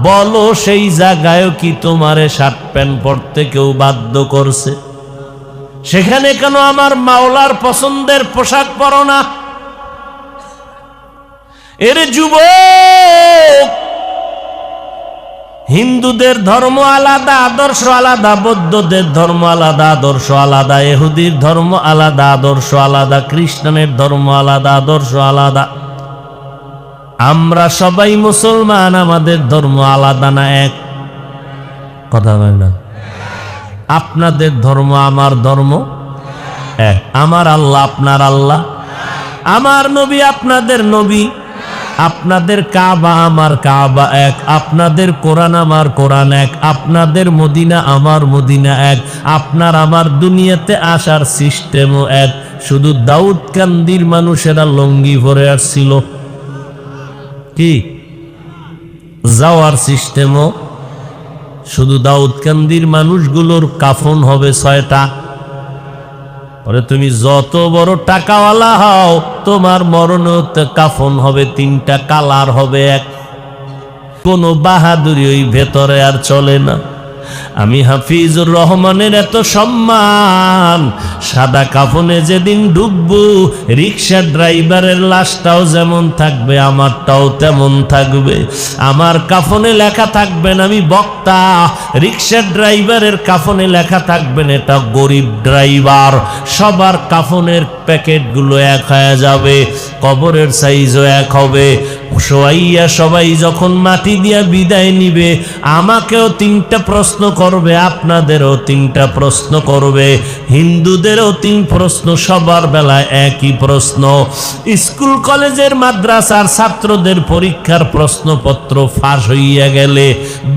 বলো সেই জায়গায় কি তোমারে শার্ট প্যান্ট পরতে কেউ বাধ্য করছে? সেখানে কেন আমার মাওলার পছন্দের পোশাক পরো না? এর যুবক, হিন্দুদের ধর্ম আলাদা, আদর্শ আলাদা, বৌদ্ধদের ধর্ম আলাদা, আদর্শ আলাদা, ইহুদির ধর্ম আলাদা, আদর্শ আলাদা, খ্রিস্টানের ধর্ম আলাদা, আদর্শ আলাদা। আমরা সবাই মুসলমান, আমাদের ধর্ম আলাদা না এক? কথা বলেন না? আপনাদের ধর্ম আমার ধর্ম এক, আমার আল্লাহ আপনার আল্লাহ, আমার নবী আপনাদের নবী, আপনাদের কাবা আমার কাবা এক, আপনাদের কোরআন আমার কোরআন এক, আপনাদের মদিনা আমার মদিনা এক, আপনার আমার দুনিয়াতে আসার সিস্টেমও এক। শুধু দাউদকান্দির মানুষেরা লঙ্গি পরে আসছিল, কি যাওয়ার সিস্টেমও শুধু দাউদকান্দির মানুষগুলোর কাফন হবে 6টা। পরে তুমি যত বড় টাকাওয়ালা হও, তোমার মরণে কাফন হবে 3টা, কালার হবে এক। কোনো বাহাদুরি ওই ভেতরে আর চলে না। আমি হাফিজুর রহমানের এত সম্মান, সাদা কাফনে যেদিন ঢুকবো রিক্সা ড্রাইভারের লাশটাও যেমন থাকবে আমারটাও তেমন থাকবে। আমার কাফনে লেখা থাকবেন আমি বক্তা, রিক্সা ড্রাইভারের কাফনে লেখা থাকবেন এটা গরিব ড্রাইভার। সবার কাফনের প্যাকেটগুলো এক হয়ে যাবে, কবরের সাইজও এক হবে। শোয়াইয়া সবাই যখন মাটি দিয়া বিদায় নিবে, আমাকেও 3টা প্রশ্ন করবে, আপনাদেরও 3টা প্রশ্ন করবে, হিন্দুদেরও 3 প্রশ্ন, সবার বেলায় একই প্রশ্ন। স্কুল কলেজের মাদ্রাসার ছাত্রদের পরীক্ষার প্রশ্নপত্র ফাঁস হইয়া গেলে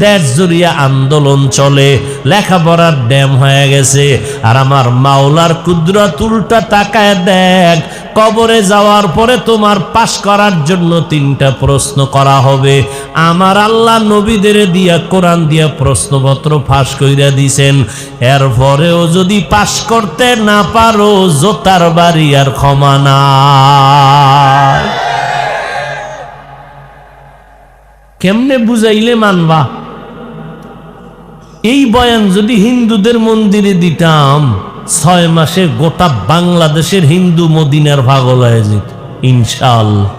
দেশ জুড়িয়া আন্দোলন চলে, লেখাপড়ার ড্যাম হয়ে গেছে। আর আমার মাওলার কুদরত উল্টা তাকায় দেখ, কবরে যাওয়ার পরে তোমার পাশ করার জন্য 3টা প্রশ্ন করা হবে। আমার আল্লাহ নবীদের দিয়া কোরআন দিয়া প্রশ্নপত্র ফাঁস কইরা দিছেন। এরপরেও যদি পাশ করতে না পারো, জোতার বাড়ি আর ক্ষমা নাই। কেমনে বুঝাইলে মানবা? এই বয়ান যদি হিন্দুদের মন্দিরে দিতাম, 6 মাসে গোটা বাংলাদেশের হিন্দু মদিনার পাগল হয়ে যেত ইনশাআল্লাহ।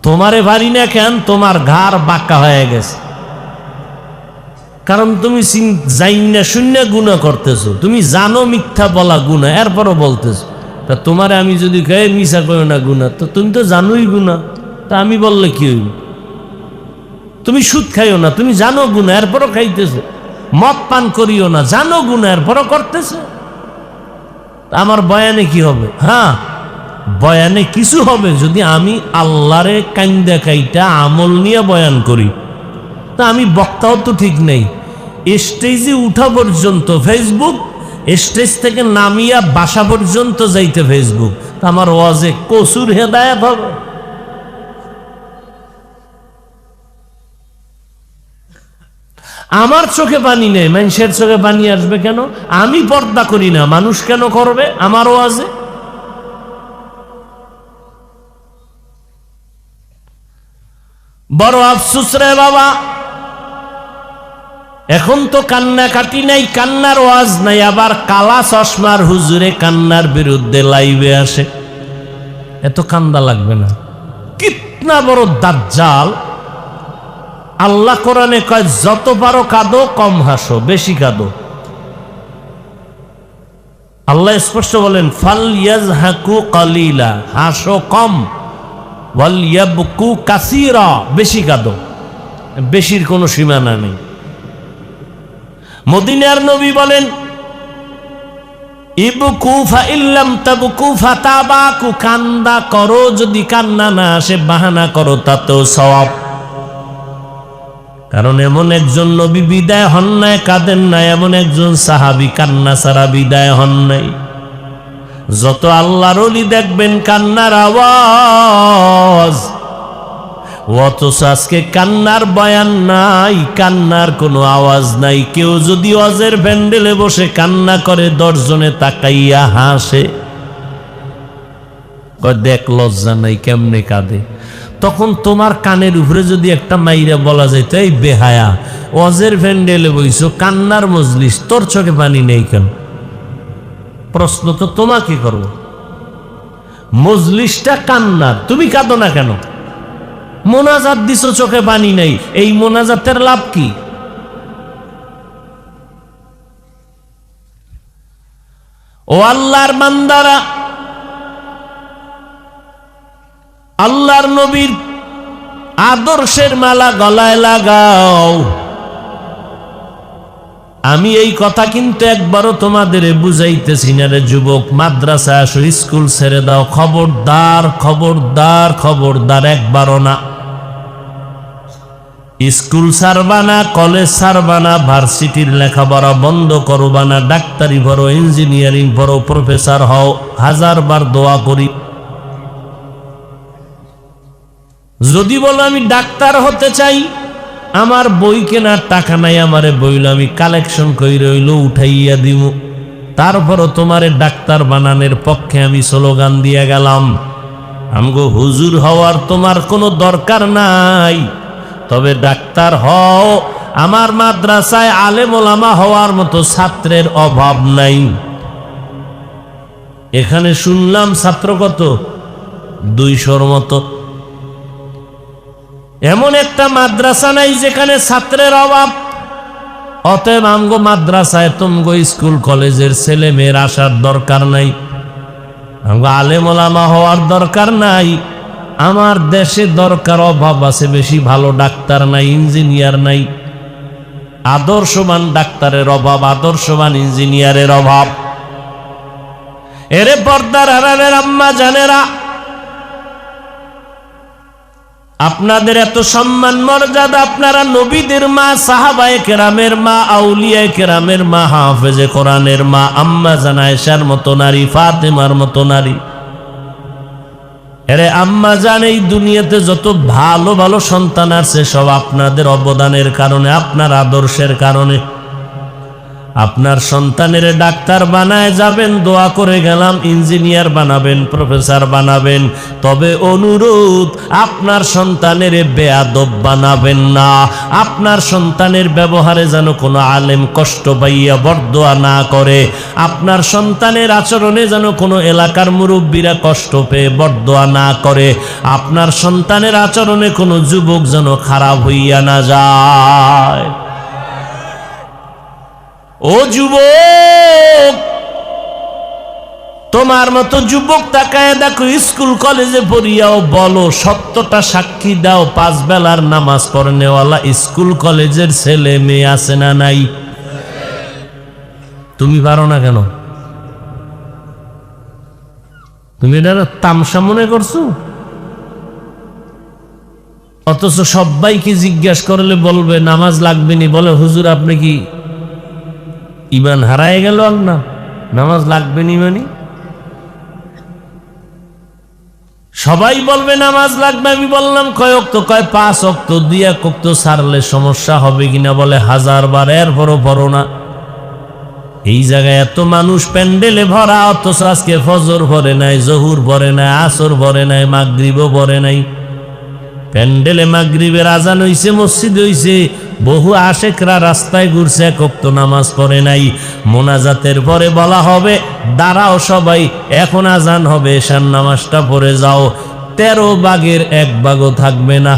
তোমারে পারি না কেন? তোমার ঘাড় বাঁকা হয়ে গেছে, কারণ তুমি জাইনা শূন্য গুনাহ করতেছো। তুমি জানো মিথ্যা বলা গুনাহ, এরপরও বলতেছো। তা তোমারে আমি যদি কই মিছা কইও না গুনাহ, তো তুমি তো জানোই গুনাহ, তা আমি বললে কি হইব? তুমি সুদ খাইও না, তুমি জানো গুনাহ, এরপরও খাইতেছো। মদ পান করিও না, জানো গুনাহ, এরপরও করতেছো। আমার বয়ানে কি হবে? হ্যাঁ, বয়ানে কিছু হবে যদি আমি আল্লাহরে কাইন্দা কাইটা আমল নিয়ে বয়ান করি। তা আমি বক্তাও তো ঠিক নেই, স্টেজে উঠা পর্যন্ত ফেসবুক, স্টেজ থেকে নামিয়া বাসা পর্যন্ত যাইতে ফেসবুক। তা আমার ওয়াজে কসুর হেদায়েত হবে? আমার চোখে পানি নেই, মানুষের চোখে পানি আসবে কেন? আমি পর্দা করি না, মানুষ কেন করবে আমার ওয়াজে? বড় আফসোস রে বাবা, এখন তো কান্না কাটি নাই, কান্নার ওয়াজ নাই, আবার কালা চশমার হুজুরে কান্নার বিরুদ্ধে লাইভে আসে। এত কান্দা লাগবে না। কিতনা বড় দাজ্জাল! আল্লাহ কোরআনে কয় যত পারো কাঁদো, কম হাসো, বেশি কাঁদো। আল্লাহ স্পষ্ট বলেন ফাল ইয়াজহাকু কালিলা, হাসো কম, ওয়াল ইয়াবকু কাসীরা, বেশি কাঁদো। বেশির কোনো সীমানা নেই। মদিনার নবী বলেন ইবকু ফা ইল্লাম তাবকু ফাতাবাকু, কান্দা করো, যদি কান্না না আসে বাহানা করো, তাতেও সওয়াব। কারণ এমন একজন নবী বিদায় হন নাই কাঁদেন না, এমন একজন সাহাবী কান্না ছাড়া বিদায় হন নাই। যত আল্লাহর ওলি দেখবেন কান্নার আওয়াজ, অথচ আজকে কান্নার বয়ান নাই, কান্নার কোনো আওয়াজ নাই। কেউ যদি ওয়াজের প্যান্ডেলে বসে কান্না করে, 10 জনে তাকাইয়া হাসে, দেখ লজ্জা নাই কেমনে কাঁদে। তখন তোমার কানের উপরে যদি একটা মাইরা বলা যাইতো এই বেহায়া, ওয়াজের প্যান্ডেলে বইছো, কান্নার মজলিস, তোর চোখে পানি নেই কেন? প্রশ্ন তো তোমাকে করব। মজলিসটা কান্নার, তুমি কাঁদো না কেন? মোনাজাত দিছো, চোখে পানি নাই, এই মোনাজাতের লাভ কি? ও আল্লাহর বান্দারা, আল্লাহর নবীর আদর্শের মালা গলায় লাগাও। আমি এই কথা কিন্তু একবারও তোমাদের বুঝাইতেছি না রে যুবক। মাদ্রাসা আসো, স্কুল ছেড়ে দাও, খবরদার খবরদার খবরদার, একবারও না। স্কুল ছাড়বা না, কলেজ ছাড়বা না, ভার্সিটির লেখাপড়া বন্ধ করবা না, ডাক্তারি পড়ো, ইঞ্জিনিয়ারিং পড়ো, প্রফেসর হও, 1000বার দোয়া করি। যদি বলো আমি ডাক্তার হতে চাই, আমার বই কেনার টাকা নাই, আমারে বইল আমি কালেকশন কইরে হইল উঠাইয়া দিব, তারপরও তোমারে ডাক্তার বানানোর পক্ষে আমি স্লোগান দিয়া গেলাম। আমগো হুজুর হওয়ার তোমার কোনো দরকার নাই, তবে ডাক্তার হও। আমার মাদ্রাসায় আলেম ওলামা হওয়ার মতো ছাত্রের অভাব নাই। এখানে শুনলাম ছাত্র কত, 200-র মতো। এমন একটা মাদ্রাসা নাই যেখানে ছাত্রের অভাব। অতএব আমগো মাদ্রাসায় তুমগো স্কুল কলেজের ছেলে মেয়ের আসার দরকার নাই, আমগো আলেম ওলামা হওয়ার দরকার নাই। আমার দেশে দরকার, অভাব আছে বেশি, ভালো ডাক্তার নাই, ইঞ্জিনিয়ার নাই। আদর্শবান ডাক্তারের অভাব, আদর্শবান ইঞ্জিনিয়ারের অভাব। এরে পর্দার আড়ালের আম্মা জানেরা, আপনাদের এত সম্মান মর্যাদা, আপনারা নবীদের মা, সাহাবায়ে কেরামের মা, আউলিয়ায়ে কেরামের মা, হাফেজে কোরআনের মা, আম্মা জান আয়েশার মতো নারী, ফাতেমার মতো নারী। এরে আম্মা জান, এই দুনিয়াতে যত ভালো ভালো সন্তান আছে সব আপনাদের অবদানের কারণে, আপনার আদর্শের কারণে। আপনার সন্তানের ডাক্তার বানায় যাবেন, দোয়া করে গেলাম, ইঞ্জিনিয়ার বানাবেন, প্রফেসর বানাবেন, তবে অনুরোধ, আপনার সন্তানের বেয়াদব বানাবেন না। আপনার সন্তানের ব্যবহারে যেন কোনো আলেম কষ্ট পাইয়া বরদোয়া না করে, আপনার সন্তানের আচরণে যেন কোনো এলাকার মুরব্বীরা কষ্ট পেয়ে বরদোয়া না করে, আপনার সন্তানের আচরণে কোনো যুবক যেন খারাপ হইয়া না যায়। ও যুবক, তোমার মতো যুবক তাকায় দেখো, স্কুল কলেজে পড়িয়াও বলো, সত্যটা সাক্ষী দাও, 5 বেলার নামাজ পড়নেওয়ালা স্কুল কলেজের ছেলে মেয়ে আছে না নাই? তুমি পারো না কেন? তুমি এটা তামসা মনে করছো? অথচ সবাইকে জিজ্ঞাসা করলে বলবে নামাজ লাগবে নি, বলে হুজুর আপনি কি ইমান হারায় গেল? না, নামাজ লাগবে নি মানে সবাই বলবে নামাজ লাগবে। আমি বললাম কয় ওয়াক্ত? কয় 5 ওয়াক্ত। 2 ওয়াক্ত ছাড়লে সমস্যা হবে কিনা? বলে 1000 বার, এরপরও পড়ো না। এই জায়গায় এত মানুষ প্যান্ডেলে ভরা, অথচ আজকে ফজর ভরে নাই, জহুর ভরে নাই, আসর ভরে নাই, মাগরিবও ভরে নাই। প্যান্ডেলে মাগরিবের আজান হইছে, মসজিদ হইছে, বহু আশেকরা রাস্তায় ঘুরছে, 1 ওয়াক্ত নামাজ পড়ে নাই। মোনাজাতের পরে বলা হবে দাঁড়াও সবাই, এখন আজান হবে, এশার নামাজটা পড়ে যাও। 13 ভাগের 1 ভাগও থাকবে না।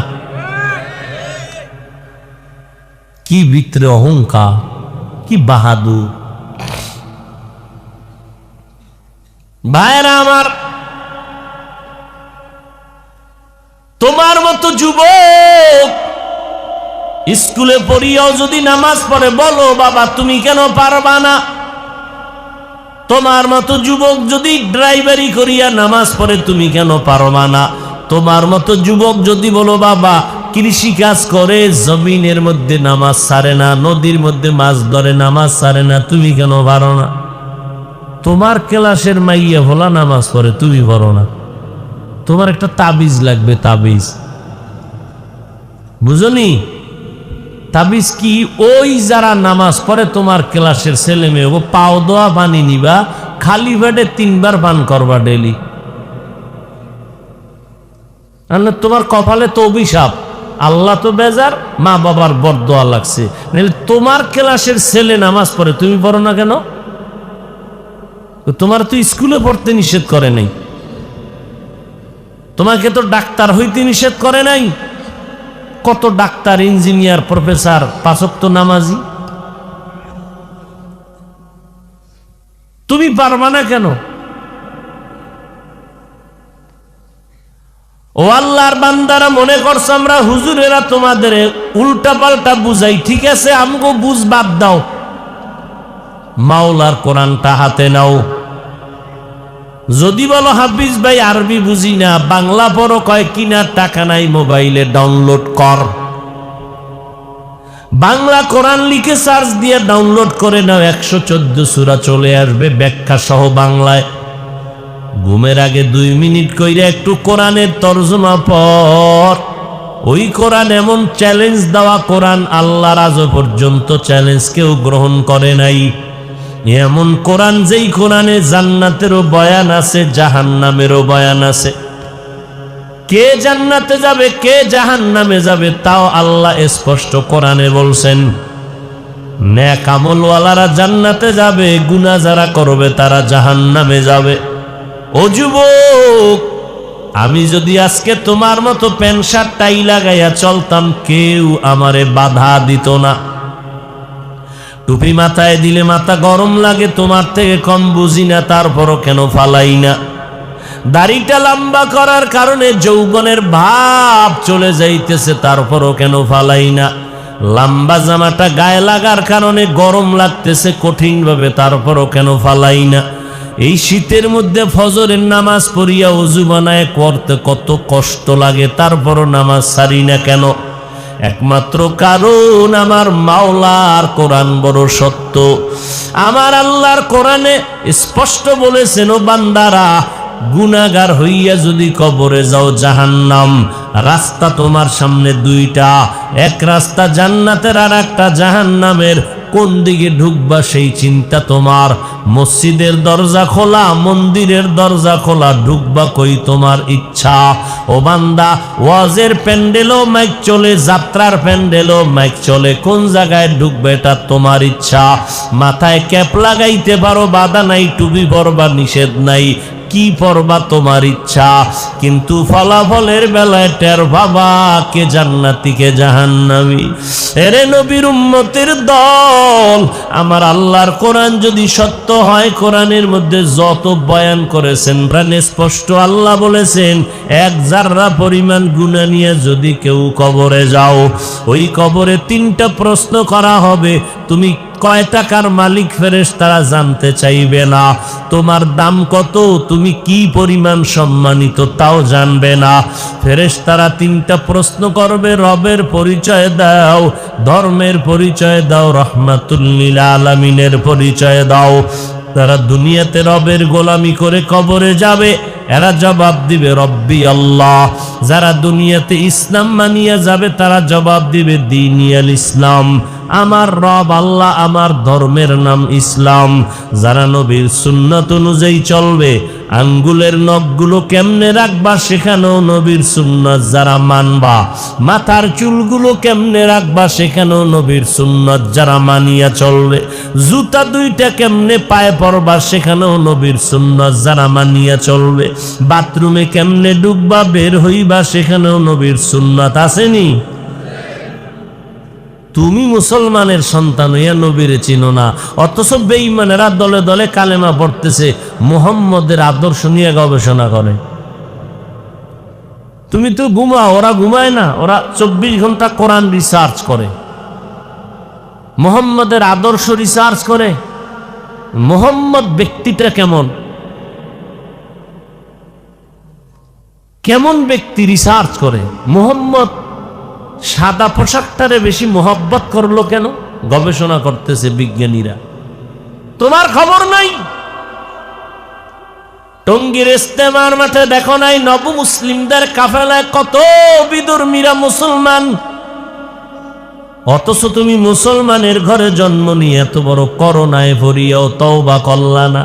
কি ভিতরে অহংকার, কি বাহাদুর! ভাইরা আমার, তোমার মতো যুবক স্কুলে পড়িয়াও যদি নামাজ পড়ে, বলো বাবা তুমি কেন পারবা না? তোমার মতো যুবক যদি ড্রাইভারি করিয়া নামাজ পড়ে, তুমি কেন পারবা না? তোমার মতো যুবক যদি বলো বাবা কৃষি কাজ করে, জমিনের মধ্যে নামাজ ছাড়ে না, নদীর মধ্যে মাছ ধরে, নামাজ ছাড়ে না, তুমি কেন পারো না? তোমার ক্লাসের মাইয়া ভোলা নামাজ পড়ে, তুমি পারো না। তোমার একটা তাবিজ লাগবে, তাবিজ, বুঝনি? তাবিজ কি? ওই যারা নামাজ পড়ে তোমার ক্লাসের ছেলে মেয়ে, ও পাও দোয়া পানি নিবা, খালি পেটে 3 বার পান করবা ডেলি। তোমার কপালে তো অভিশাপ, আল্লাহ তো বেজার, মা বাবার বরদোয়া লাগছে। তোমার ক্লাসের ছেলে নামাজ পড়ে, তুমি পড়ো না কেন? তোমার তো স্কুলে পড়তে নিষেধ করে নাই, তোমাকে তো ডাক্তার হইতে নিষেধ করে নাই। কত ডাক্তার, ইঞ্জিনিয়ার, প্রফেসর 5 ওয়াক্ত নামাজি, তুমি পারবা না কেন? ও আল্লাহর বান্দারা, মনে করছো আমরা হুজুরেরা তোমাদের উল্টা পাল্টা বুঝাই, ঠিক আছে, আমগো বুঝ বাদ দাও, মাওলার কোরআনটা হাতে নাও। যদি বলো হাফিজ ভাই আরবি বুঝি না, বাংলা পড়ো, কয় কিনার টাকা নাই, মোবাইলে ডাউনলোড কর। বাংলা কোরআন লিখে সার্চ দিয়ে ডাউনলোড করে নাও, 114 সূরা চলে আসবে ব্যাখ্যা সহ বাংলায়। ঘুমের আগে 2 মিনিট কইরা একটু কোরআনের তরজমা পড়। ওই কোরআন এমন চ্যালেঞ্জ দেওয়া কোরআন, আল্লাহর আজ পর্যন্ত চ্যালেঞ্জ কেউ গ্রহণ করে নাই। এমন কোরআন যেই কোরআনে জান্নাতেরও বয়ান আছে, জাহান্নামেরও বয়ান আছে। কে জান্নাতে যাবে কে জাহান্নামে যাবে তাও আল্লাহ স্পষ্ট কোরআনে বলছেন। নেক আমলওয়ালারা জান্নাতে যাবে, গুনাহ যারা করবে তারা জাহান্নামে যাবে। ও যুবক, আমি যদি আজকে তোমার মতো প্যান্ট শার্ট টাই লাগাইয়া চলতাম, কেউ আমারে বাধা দিত না। টুপি মাথায় দিলে মাথা গরম লাগে, তোমার থেকে কম বুঝি না, তারপরও কেন ফালাই না? দাড়িটা লম্বা করার কারণে যৌবনের ভাব চলে যাইতেছে, তারপরও কেন ফালাই না? লম্বা জামাটা গায়ে লাগার কারণে গরম লাগতেছে কঠিন ভাবে, তারপরও কেন ফালাই না? এই শীতের মধ্যে ফজরের নামাজ পড়িয়া ওযু বানায় করতে কত কষ্ট লাগে, তারপরও নামাজ ছাড়ি না কেন? একমাত্র কারণ আমার মাওলার কোরআন বড় সত্য। আমার আল্লাহর কোরআনে স্পষ্ট বলেছেন, ও বান্দারা, গুনাহগার হইয়া যদি কবরে যাও জাহান্নাম, রাস্তা তোমার সামনে দুইটা, এক রাস্তা জান্নাতের আর একটা জাহান্নামের। কোন দিকে ঢুকবা সেই চিন্তা তোমার। মসজিদের দরজা খোলা, মন্দিরের দরজা খোলা, ঢুকবা কই তোমার ইচ্ছা। ও বান্দা, ওয়াজের প্যান্ডেলও মাইক চলে, যাত্রার প্যান্ডেলও মাইক চলে, কোন জায়গায় ঢুকবে এটা তোমার ইচ্ছা। মাথায় ক্যাপ লাগাইতে পারো, বাধা নাই, টুপি পরবা নিষেধ নাই, কি পরবা তোমার ইচ্ছা। কিন্তু ফলাফলের বেলায় টের বাবা কে জান্নাতি কে জাহান্নামী। এরে নবীর উম্মতের দল, আমার আল্লাহর কোরআন যদি সত্য হয়, কোরআনের মধ্যে যত বয়ান করেছেন প্রাণে স্পষ্ট আল্লাহ বলেছেন, এক জাররা পরিমাণ গুনাহ নিয়ে যদি কেউ কবরে যাও, ওই কবরে তিনটা প্রশ্ন করা হবে। তুমি কয় টাকার মালিক ফেরেশতারা জানতে চাইবে না। তোমার দাম কত, তুমি কি পরিমাণ সম্মানিত তাও জানবে না। ফেরেশতারা তিনটা প্রশ্ন করবে, রবের পরিচয় দাও, ধর্মের পরিচয় দাও, রহমাতুল লিল আলামিনের পরিচয় দাও। তারা দুনিয়াতে রবের গোলামি করে কবরে যাবে, এরা জবাব দিবে রব্বি আল্লাহ। যারা দুনিয়াতে ইসলাম মানিয়া যাবে তারা জবাব দিবে দীনিয়াল ইসলাম, আমার রব আল্লাহ, আমার ধর্মের নাম ইসলাম। যারা নবীর সুন্নাত অনুযায়ী চলবে, আঙ্গুলের নখগুলো কেমনে রাখবা সেখানেও নবীর সুন্নাত যারা মানবা, মাথার চুলগুলো কেমনে রাখবা সেখানেও নবীর সুন্নাত যারা মানিয়া চলবে, জুতা দুইটা কেমনে পায়ে পরবা সেখানেও নবীর সুন্নাত যারা মানিয়া চলবে, বাথরুমে কেমনে ঢুকবা বের হইবা সেখানেও নবীর সুন্নাত আসেনি? তুমি মুসলমানের সন্তান হইয়া নবীরে চিনো না, অথচ বেঈমানেরা দলে দলে কালেমা পড়তেছে, মুহাম্মদের আদর্শ নিয়ে গবেষণা করে। তুমি তো ঘুমাও, ওরা ঘুমায় না, ওরা 24 ঘন্টা কোরআন রিসার্চ করে, মুহাম্মদের আদর্শ রিসার্চ করে। মুহাম্মদ ব্যক্তিটা কেমন, কেমন ব্যক্তি রিসার্চ করে। মুহাম্মদ সাদা পোশাকটারে বেশি মোহব্বত করলো কেন, গবেষণা করতেছে বিজ্ঞানীরা। তোমার খবর নাই? টঙ্গীর ইস্তেমার মাঠে দেখো নাই নব মুসলিমদের কাফেলায় কত বিধর্মীরা মুসলমান, অথচ তুমি মুসলমানের ঘরে জন্ম নিয়ে এত বড় করোনায় ভরিয়াও তওবা করলা না,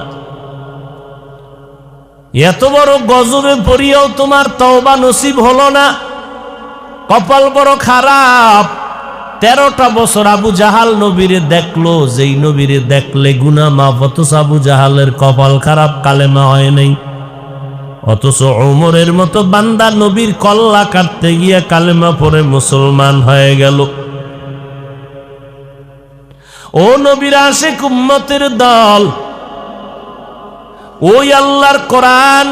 এত বড় গজবে পড়িয়াও তোমার তওবা নসিব হলো না। কপাল বড় খারাপ। 13টা বছর আবু জাহাল নবীরে দেখলো, যেই নবীরে দেখলে গুনাহ মাফ, অথচ আবু জাহালের কপাল খারাপ, কালেমা হয় নাই। অথচ ওমরের মতো বান্দা নবীর কল্লা কাটতে গিয়ে কালেমা পড়ে মুসলমান হয়ে গেল। ও নবীর আশিক উম্মতের দল, ওই আল্লাহর কোরআন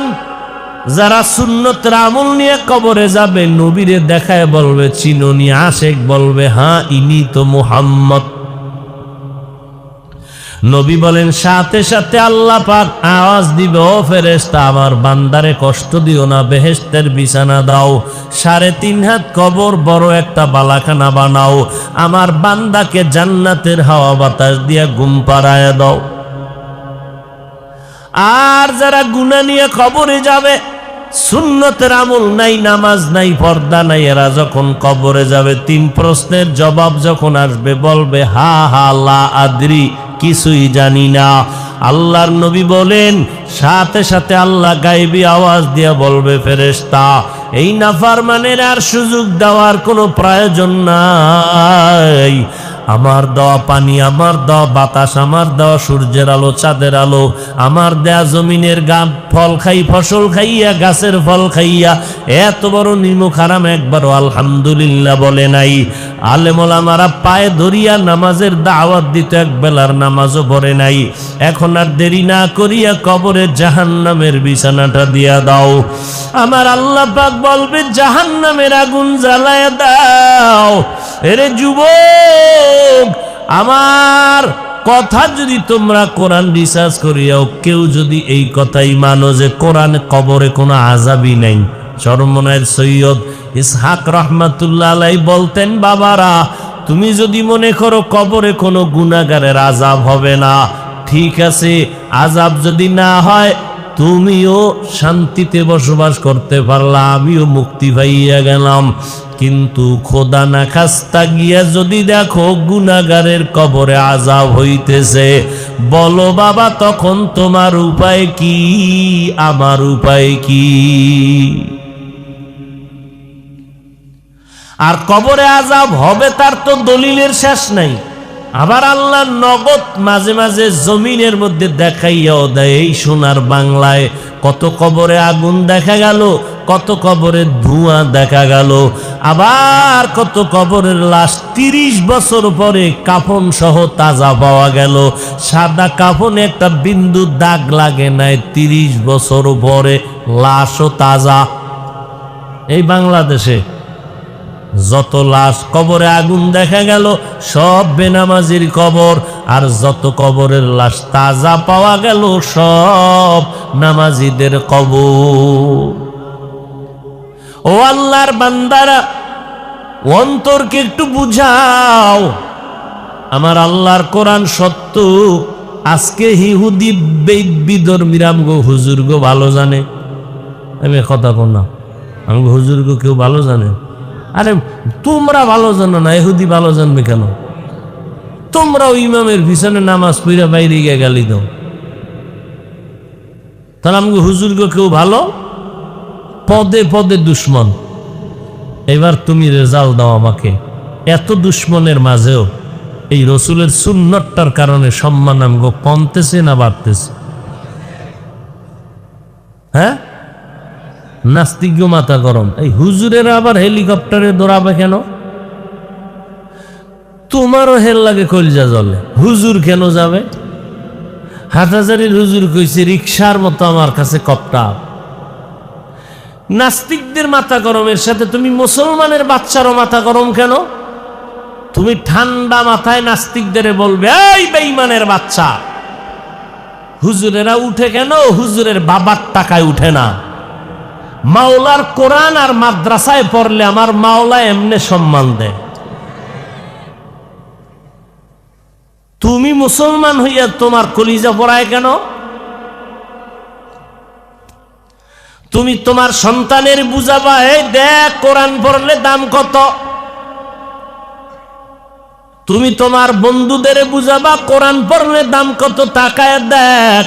যারা সুন্নতের আমল নিয়ে কবরে যাবে, নবীরে দেখায় বলবে চিনোনি, আশেক বলবে হ্যাঁ ইনি তো মুহাম্মদ। নবী বলেন সাথে সাথে আল্লাহ পাক আওয়াজ দিবে, ও ফেরেশতা আমার বান্দারে কষ্ট দিও না, বেহেশতের বিছানা দাও, 3.5 হাত কবর বড় একটা বালাখানা বানাও, আমার বান্দাকে জান্নাতের হাওয়া বাতাস দিয়া ঘুম পাড়ায় দাও। আর যারা গুনাহ নিয়ে কবরে যাবে, সুন্নতের আমল নাই, নামাজ নাই, পর্দা নাই, এরা যখন কবরে যাবে 3 প্রশ্নের জবাব যখন আসবে বলবে হা হা লা আদরি, কিছুই জানি না। আল্লাহর নবী বলেন সাথে সাথে আল্লাহ গায়েবী আওয়াজ দিয়া বলবে ফেরেশতা এই নাফরমানের আর সুযোগ দেওয়ার কোনো প্রয়োজন নাই। আমার দেওয়া পানি, আমার দেওয়া বাতাস, আমার দেওয়া সূর্যের আলো, চাঁদের আলো, আমার দেয়া জমিনের ফল খাই, ফসল খাইয়া, গাছের ফল খাইয়া এত বড় নিমুখ হারাম একবারও আলহামদুলিল্লাহ বলে নাই। আলেম ওলামারা পায়ে ধরিয়া নামাজের দাওয়াত দিত, এক বেলার নামাজও পড়ে নাই। এখন আর দেরি না করিয়া কবরে জাহান্নামের বিছানাটা দিয়া দাও। আমার আল্লাহ পাক বলবে জাহান্নামের আগুন জ্বালায়া দাও। এরে যুবক, আমার কথা যদি তোমরা কোরআন রিসার্চ করিয়াও কেউ যদি এই কথাই মানো যে কোরআনে কবরে কোনো আযাবই নাই। চরমনায়ের সৈয়দ ইসহাক রহমাতুল্লাহ আলাইহি বলতেন, বাবারা তুমি যদি মনে করো কবরে কোনো গুনাহগারের আযাব হবে না, ঠিক আছে, আযাব যদি না হয় তুমিও শান্তিতে বসবাস করতে পারলা, আমিও মুক্তি পাইয়া গেলাম। কিন্তু খোদা না খাস্তা গিয়া যদি দেখো গুনাহগারের কবরে আযাব হইতেছে, বলো বাবা তখন তোমার উপায় কি, আমার উপায় কি? আর কবরে আযাব হবে তার তো দলিলের শেষ নাই। আবার আল্লাহ নগদ মাঝে মাঝে জমিনের মধ্যে দেখাইয়াও দেয়। এই সোনার বাংলায় কত কবরে আগুন দেখা গেল, কত কবরে ধোঁয়া দেখা গেল, আবার কত কবরের লাশ 30 বছর পরে কাফন সহ তাজা পাওয়া গেল। সাদা কাফনে একটা বিন্দু দাগ লাগে নাই, 30 বছর পরে লাশও তাজা। এই বাংলাদেশে যত লাশ কবরে আগুন দেখা গেল সব বেনামাজির কবর, আর যত কবরের লাশ তাজা পাওয়া গেল সব নামাজিদের কবর। ও আল্লাহর বান্দারা, অন্তরকে একটু বুঝাও। আমার আল্লাহর কোরআন সত্য। আজকে ইহুদি বিধর্মীরা আমগো হুজুর গো ভালো জানে। আমি কথা কর না, আমগো হুজুর গো কেউ ভালো জানে? আরে তোমরা ভালো জানো না, ইহুদি ভালো জানবে কেন? তোমরাও ইমামের পিছনে নামাজ পড়া বাইরে গিয়ে গালি দাও, তাহলে আমাকে হুজুরকে কেউ ভালো? পদে পদে দুশ্মন। এবার তুমি রেজাল্ট দাও আমাকে। এত দুশ্মনের মাঝেও এই রসুলের সুন্নতটার কারণে সম্মান আমগো কমতেছে না বাড়তেছে? হ্যাঁ, নাস্তিক মাথা গরম। এই হুজুরের আবার হেলিকপ্টারে দৌড়াবে কেন? তোমারও হেল লাগে, কলজা জলে। হুজুর কেন যাবে? হাটহাজারীর হুজুর কইছে রিক্সার মতো আমার কাছে কপ্টার। নাস্তিকদের মাথা গরমের সাথে তুমি মুসলমানের বাচ্চারও মাথা গরম কেন? তুমি ঠান্ডা মাথায় নাস্তিকদের বলবে এই বেঈমানের বাচ্চা। হুজুরেরা উঠে কেন? হুজুরের বাবার টাকায় উঠে না। মাওলার কোরআন আর মাদ্রাসায় পড়লে আমার মাওলা এমনি সম্মান দেয়। তুমি মুসলমান হইয়া তোমার কলিজা পড়ায় কেন? তুমি তোমার সন্তানের বুঝাবা, এই দেখ কোরআন পড়লে দাম কত। তুমি তোমার বন্ধুদের বুঝাবা কোরআন পড়লে দাম কত, টাকায় দেখ।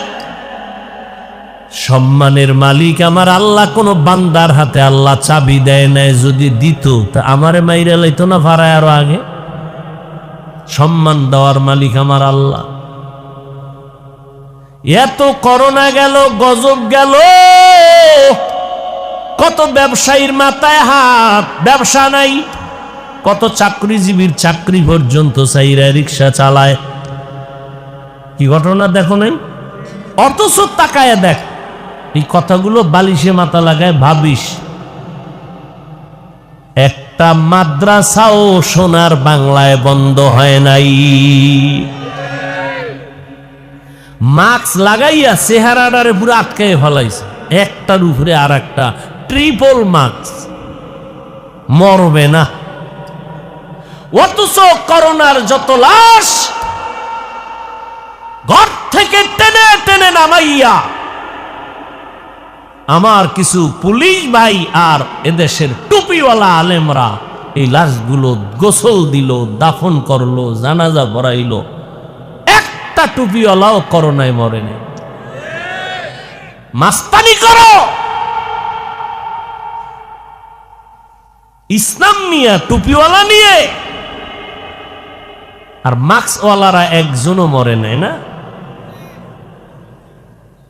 সম্মানের মালিক আমার আল্লাহ। কোন বান্দার হাতে আল্লাহ চাবি দেয় নাই, যদি দিত তা আমারে মাইরা লাইতো না ভাড়ায় আরো আগে? সম্মান দেওয়ার মালিক আমার আল্লাহ। এত করোনা গেল, গজব গেল, কত ব্যবসায়ীর মাথায় হাত, ব্যবসা নাই। কত চাকরিজীবীর চাকরি পর্যন্ত চাইরা রিক্সা চালায়। কি ঘটনা দেখো নাই? অথচ তাকায় দেখ। এই কথাগুলো বালিশে মাথা লাগায় ভাবিস। একটা মাদ্রাসাও সোনার বাংলায় বন্ধ হয় নাই। মাস্ক লাগাইয়া চেহারাটারে পুরো আটকায় ফেলাইছে, একটার উপরে আর একটা, ট্রিপল মাস্ক, মরবে না। অথচ করোনার যত লাশ ঘর থেকে টেনে টেনে নামাইয়া আমার কিছু পুলিশ ভাই আর এদেশের টুপিওয়ালা আলেমরা এই লাশগুলো গোসল দিল, দাফন করলো, জানাজা পড়াইলো। একটা টুপিওয়ালাও করোনায় মরেনি। মাস্তানি করো, ইসলাম নিয়ে, টুপিওয়ালা নিয়ে। আর মাস্কওয়ালারা একজনও মরে নাই না।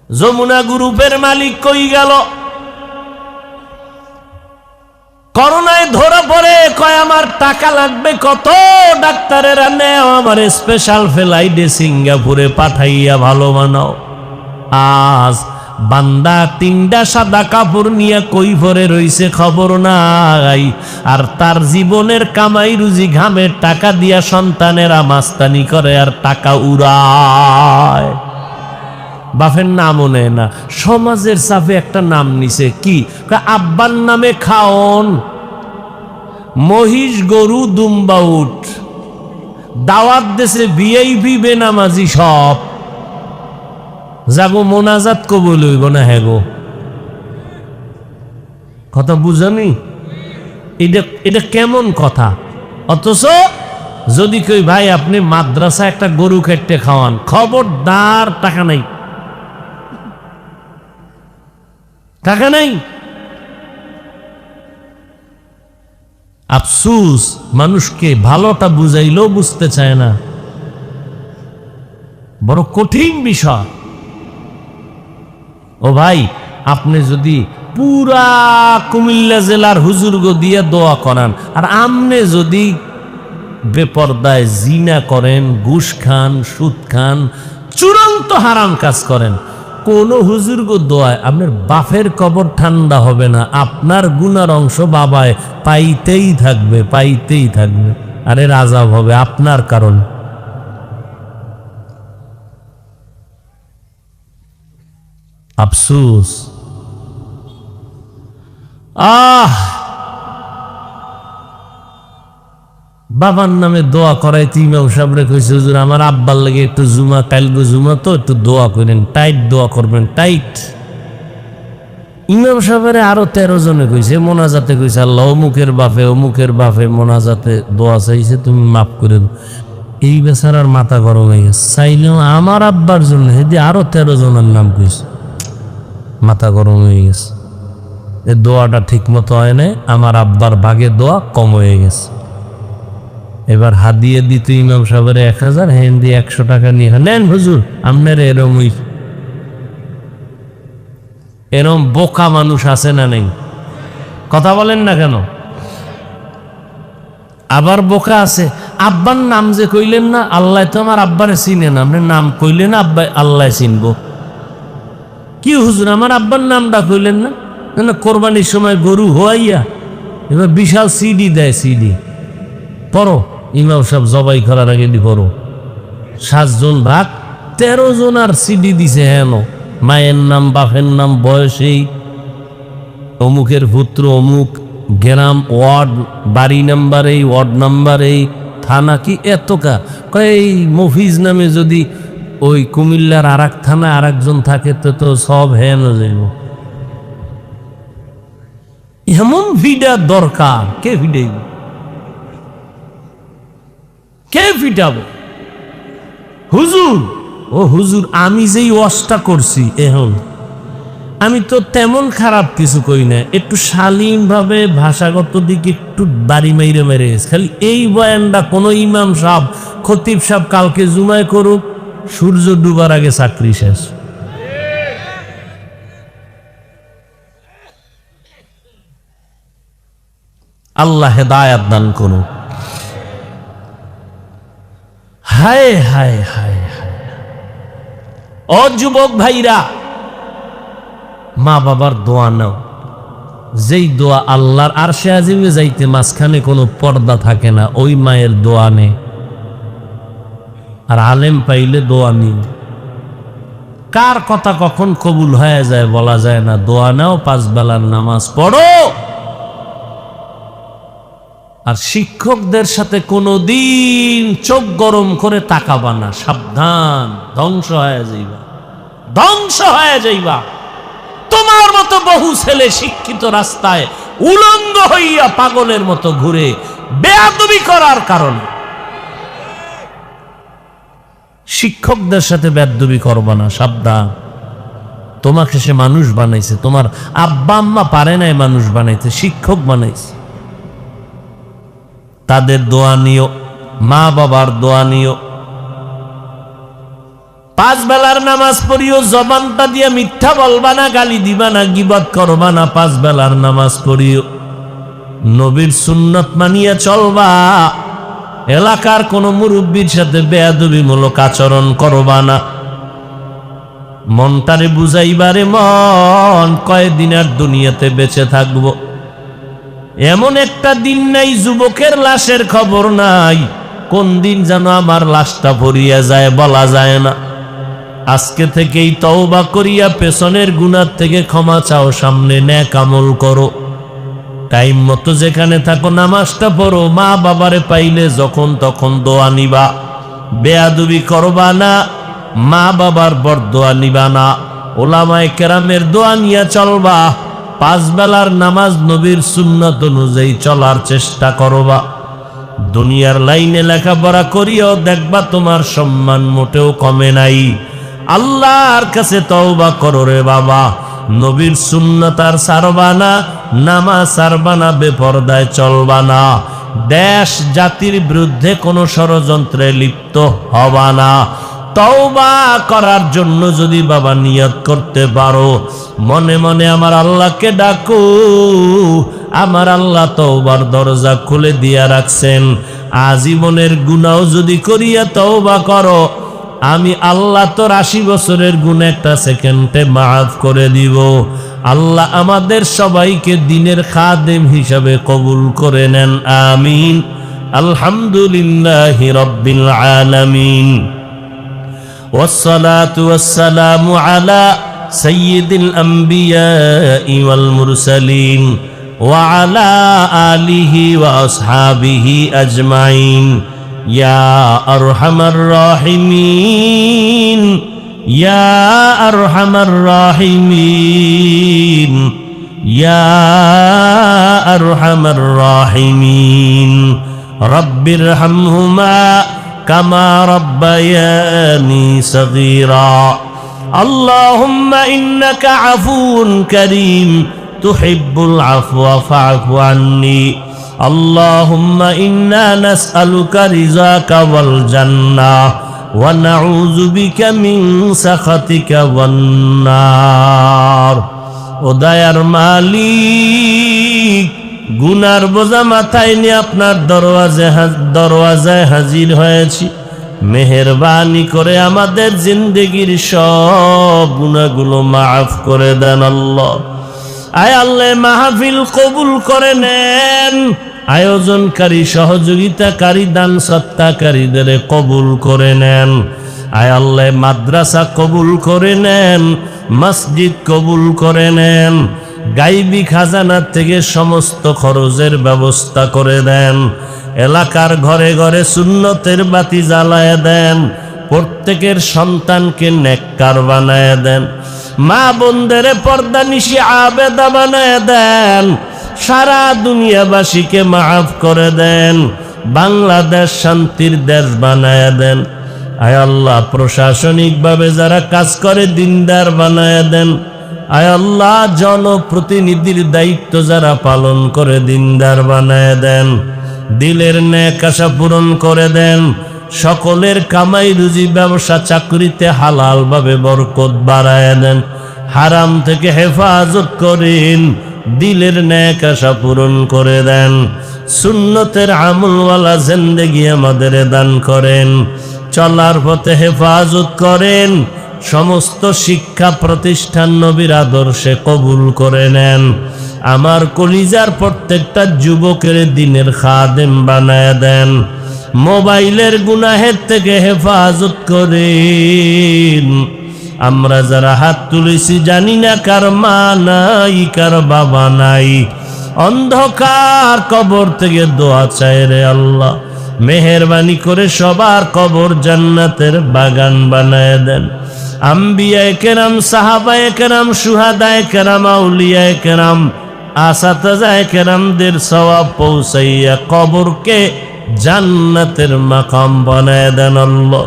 যমুনা গ্রুপের মালিক কই গেল? করোনায় ধরা পড়ে কয় আমার টাকা লাগবে কত, ডাক্তারেরা নেও আমার স্পেশাল ফ্লাইটে সিঙ্গাপুরে পাঠাইয়া ভালো বানাও। আজ বান্দা 3টা সাদা কাপড় নিয়ে কই ভরে রইছে খবর নাই। আর তার জীবনের কামাই রুজি ঘামের টাকা দিয়া সন্তানেরা মাস্তানি করে আর টাকা উড়ায়। বাপের নামও নেয় না, সমাজের চাপে একটা নাম নিছে কি, আব্বার নামে খাওন, মহিষ গরু দুম্বা উট, দাওয়াত দেশে ভিআইপি বেনামাজি সব যাগো মোনাজাত কবুল হইব না। হ্যাঁ গো, কথা বুঝানি? এটা কেমন কথা? অথচ যদি কই ভাই আপনি মাদ্রাসা একটা গরু কেটে খাওয়ান, খবরদার, টাকা নাই, টাকা নাই। আফসুস, মানুষকে ভালোটা বুঝাইলেও বুঝতে চায় না। বড় কঠিন বিষয়। ও ভাই, আপনি যদি পুরা কুমিল্লা জেলার হুজুরগো দিয়ে দোয়া করান, আর আমনে যদি বেপরদায় জিনা করেন, ঘুষ খান, সুদ খান, চূড়ান্ত হারাম কাজ করেন, কোন হুজুরগো দোয়ায় আপনার বাপের কবর ঠান্ডা হবে না। আপনার গুনার অংশ বাবায় পাইতেই থাকবে, পাইতেই থাকবে। আরে আযাব হবে আপনার কারণে। আফসোস। বাবার নামে দোয়া করাইতে ইমাম সাহেবরে কইছে, হুজুর আমার আব্বার লাগে একটু জুমা, কালগো জুমা তো একটু দোয়া করেন, টাইট দোয়া করবেন, টাইট। ইমাম সাহেবের আরো 13 জনে কইছে, মোনাজাতে কইছে, আল্লাহ অমুকের বাপে মোনাজাতে দোয়া চাইছে, তুমি মাফ করে দাও। এই বেচারার মাথা গরম হয়ে গেছে। চাইলেও আমার আব্বার জন্য হেদি আরো 13 জনের নাম কইছে, মাথা গরম হয়ে গেছে। এই দোয়াটা ঠিক মতো হয় নাই, আমার আব্বার ভাগে দোয়া কম হয়ে গেছে। এবার হাদিয়ে দিত ইমাম সাহেবের 1000, হেন্দি 100 টাকা নিয়ে নেন হুজুর আপনার। এরম বোকা মানুষ আছে না নেই? কথা বলেন না কেন? আবার বোকা আছে, আব্বার নাম যে কইলেন না, আল্লাহ তো আমার আব্বারে চিনে না, আপনার নাম কইলেন আব্বা আল্লাহ চিনবো কি? হুজুর আমার আব্বার নামটা কইলেন না, না কোরবানির সময় গরু হওয়াইয়া এবার বিশাল সিডি দেয়, সিডি পড়ো, ইমাম সাহেব জবাই করার আগে পড়ো। 7 জন ভাগ 13 জন আর সিডি দিছে। হেন মায়ের নাম, বাপের নাম, বয়সেই, অমুকের পুত্র, অমুক গ্রাম, ওয়ার্ড, বাড়ি নাম্বার এই, ওয়ার্ড নাম্বার এই, থানা কি এতকা। এই মফিজ নামে যদি ওই কুমিল্লার আর এক থানায় আর একজন থাকে তো সব হেন যাইব। এমন ভিডা দরকার, কে ভিডাইব? কে ফিটাবো? হুজুর, ও হুজুর আমি যেই ওয়াজটা করছি এখন, আমি তো তেমন খারাপ কিছু কই না, একটু শালীন ভাবে ভাষাগত দিকে একটু বাড়ি মেরে গেছে। খালি এই বয়ানটা কোন ইমাম সাহেব, খতিব সাহেব কালকে জুমায় করুক, সূর্য ডুবার আগে চাকরি শেষ। আল্লাহ হেদায়াত দান করুন। হায় হায় হায় হায়। ও যুবক ভাইরা, মা বাবার দোয়া নাও, যেই দোয়া আল্লাহর আরশে আজিমে যাইতে মাঝখানে কোনো পর্দা থাকে না, ওই মায়ের দোয়া নে। আর আলেম পাইলে দোয়া নিন। কার কথা কখন কবুল হয়ে যায় বলা যায় না। দোয়া নাও, 5 বেলার নামাজ পড়ো। আর শিক্ষকদের সাথে কোনোদিন চোখ গরম করে তাকাবা না, সাবধান, ধ্বংস হয়ে যাইবা, ধ্বংস হয়ে যাইবা। তোমার মতো বহু ছেলে শিক্ষিত রাস্তায় উলঙ্গ হইয়া পাগলের মতো ঘুরে বেয়াদবি করার কারণে। শিক্ষকদের সাথে বেয়াদবি করবা না, সাবধান। তোমাকে সে মানুষ বানাইছে, তোমার আব্বা আম্মা পারে নাই মানুষ বানাইতে, শিক্ষক বানাইছে। তাদের দোয়া নিও, মা বাবার দোয়া নিও। 5 বেলার নামাজ পড়িও, জবানটা দিয়ে মিথ্যা বলবা না, গালি দিবা না, গীবত করবা না। 5 বেলার নামাজ পড়িও, নবীর সুন্নত মানিয়া চলবা, এলাকার কোন মুরব্বীর সাথে বেয়াদবিমূলক আচরণ করবা না। মনটারে বুঝাইবারে মন, কয়দিন আর দুনিয়াতে বেঁচে থাকবো, এমন একটা দিন নাই যুবকের লাশের খবর নাই, কোন দিন যেন আমার লাশটা পড়িয়া যায় বলা যায় না। আজকে থেকেই তওবা করিয়া পেছনের গুনাহ থেকে ক্ষমা চাও, সামনে নেক আমল করো। টাইম মতো যেখানে থাকো নামাজটা পড়ো, মা বাবারে পাইলে যখন তখন দোয়া নিবা, বেয়াদবি করবা না, মা বাবার বরদোয়া নিবা না, ওলামায়ে কেরামের দোয়া নিয়ে চলবা। 5 বেলার নামাজ নবীর সুন্নাত অনুযায়ী চলার চেষ্টা করবা। দুনিয়ার লাইনে লেখাপড়া করিও, দেখবা তোমার সম্মান মোটেও কমে নাই। আল্লাহর কাছে তওবা করো রে বাবা, নবীর সুন্নাত আর ছাড়বা না, নামাজ ছাড়বা না, বেপরদায় চলবা না, দেশ জাতির বিরুদ্ধে কোনো ষড়যন্ত্রে লিপ্ত হবা না। তওবা করার জন্য যদি বাবা নিয়ত করতে পারো, মনে মনে আমার আল্লাহকে ডাকো, আমার আল্লাহ তওবার দরজা খুলে দিয়া রাখছেন। আজীবনের গুনাহ যদি করিয়া তওবা করো, আমি আল্লাহ তোর 80 বছরের গুনাহ একটা সেকেন্ডে মাফ করে দিব। আল্লাহ আমাদের সবাইকে দ্বীনের খাদেম হিসাবে কবুল করে নেন, আমিন। আলহামদুলিল্লাহি রাব্বিল আলামিন, والصلاة والسلام على سيد الأنبياء والمرسلين وعلى آله وأصحابه أجمعين يا أرحم الراحمين يا أرحم الراحمين يا أرحم الراحمين رب ارحمهما كما ربياني صغيرا اللهم إنك عفو كريم تحب العفو فاعف عني اللهم إنا نسألك رضاك والجنة ونعوذ بك من سخطك والنار ও দয়ার মালিক, গুনার বোঝা মাথায় নিয়ে আপনার দরওয়াজায় হাজির হয়েছি। মেহেরবানি করে আমাদের জিন্দেগির সব গুনাহগুলো মাফ করে দেন আল্লাহ। আয় আল্লাহ, মাহফিল কবুল করে নেন, আয়োজনকারী, সহযোগিতাকারী, দান সত্তাকারীদের কবুল করে নেন। আয় আল্লাহ, মাদ্রাসা কবুল করে নেন, মসজিদ কবুল করে নেন, গাইবী খাজানা থেকে সমস্ত খরচের ব্যবস্থা করে দেন। এলাকার ঘরে ঘরে সুন্নতের বাতি জ্বালায় দেন, প্রত্যেকের সন্তানকে নেককার বানায় দেন, মা বোনদের পর্দা নিশি আবেদা বানায় দেন, সারা দুনিয়াবাসীকে মাফ করে দেন, বাংলাদেশ শান্তির দেশ বানায় দেন। আয় আল্লাহ, প্রশাসনিকভাবে যারা কাজ করে দিনদার বানায় দেন। আয় আল্লাহ, জনপ্রতিনিধির দায়িত্ব যারা পালন করে দিনদার বানায় দেন, দিলের নেক আশা পূরণ করে দেন। সকলের কামাই রুজি, ব্যবসা চাকরিতে হালাল ভাবে বরকত বাড়ায় দেন, হারাম থেকে হেফাজত করেন, দিলের নেক আশা পূরণ করে দেন। সুন্নতের আমলওয়ালা জিন্দেগি আমাদের দান করেন, চলার পথে হেফাজত করেন, সমস্ত শিক্ষা প্রতিষ্ঠান নবীর আদর্শে কবুল করে নেন। আমার কলিজার প্রত্যেকটা যুবকের দিনের খাদেম বানায় দেন, মোবাইলের গুনাহের থেকে হেফাজত করেন। আমরা যারা হাত তুলেছি জানি না কার মা নাই, কার বাবা নাই, অন্ধকার কবর থেকে দোয়া চাই রে আল্লাহ, মেহেরবানি করে সবার কবর জান্নাতের বাগান বানায় দেন। আম্বিয়ায়ে কেরাম, সাহাবায়ে কেরাম, শুহাদায়ে কেরাম, আউলিয়ায়ে কেরাম, আসাতাজায়ে কেরামদের সওয়াব পৌঁছাইয়া কবরকে জান্নাতের মাকাম বানায় দেন আল্লাহ।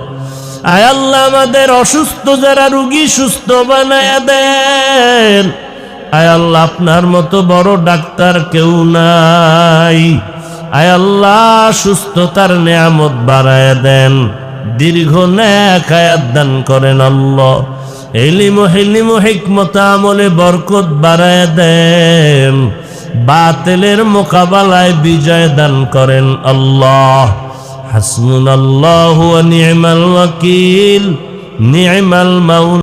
আয় আল্লাহ, আমাদের অসুস্থ যারা রোগী সুস্থ বানায় দেন। আয় আল্লাহ, আপনার মতো বড় ডাক্তার কেউ নাই, আয় আল্লাহ সুস্থতার নিয়ামত বাড়ায় দেন, দীর্ঘ নেক হায়াত দান করেন আল্লাহ। ইলম হিকমত আমলে বরকত বাড়ায় দেন, বাতিলের মোকাবেলায় বিজয় দান করেন আল্লাহ। হাসবুনাল্লাহু ওয়া নি'মাল ওয়াকিল, নি'মাল মাওলা।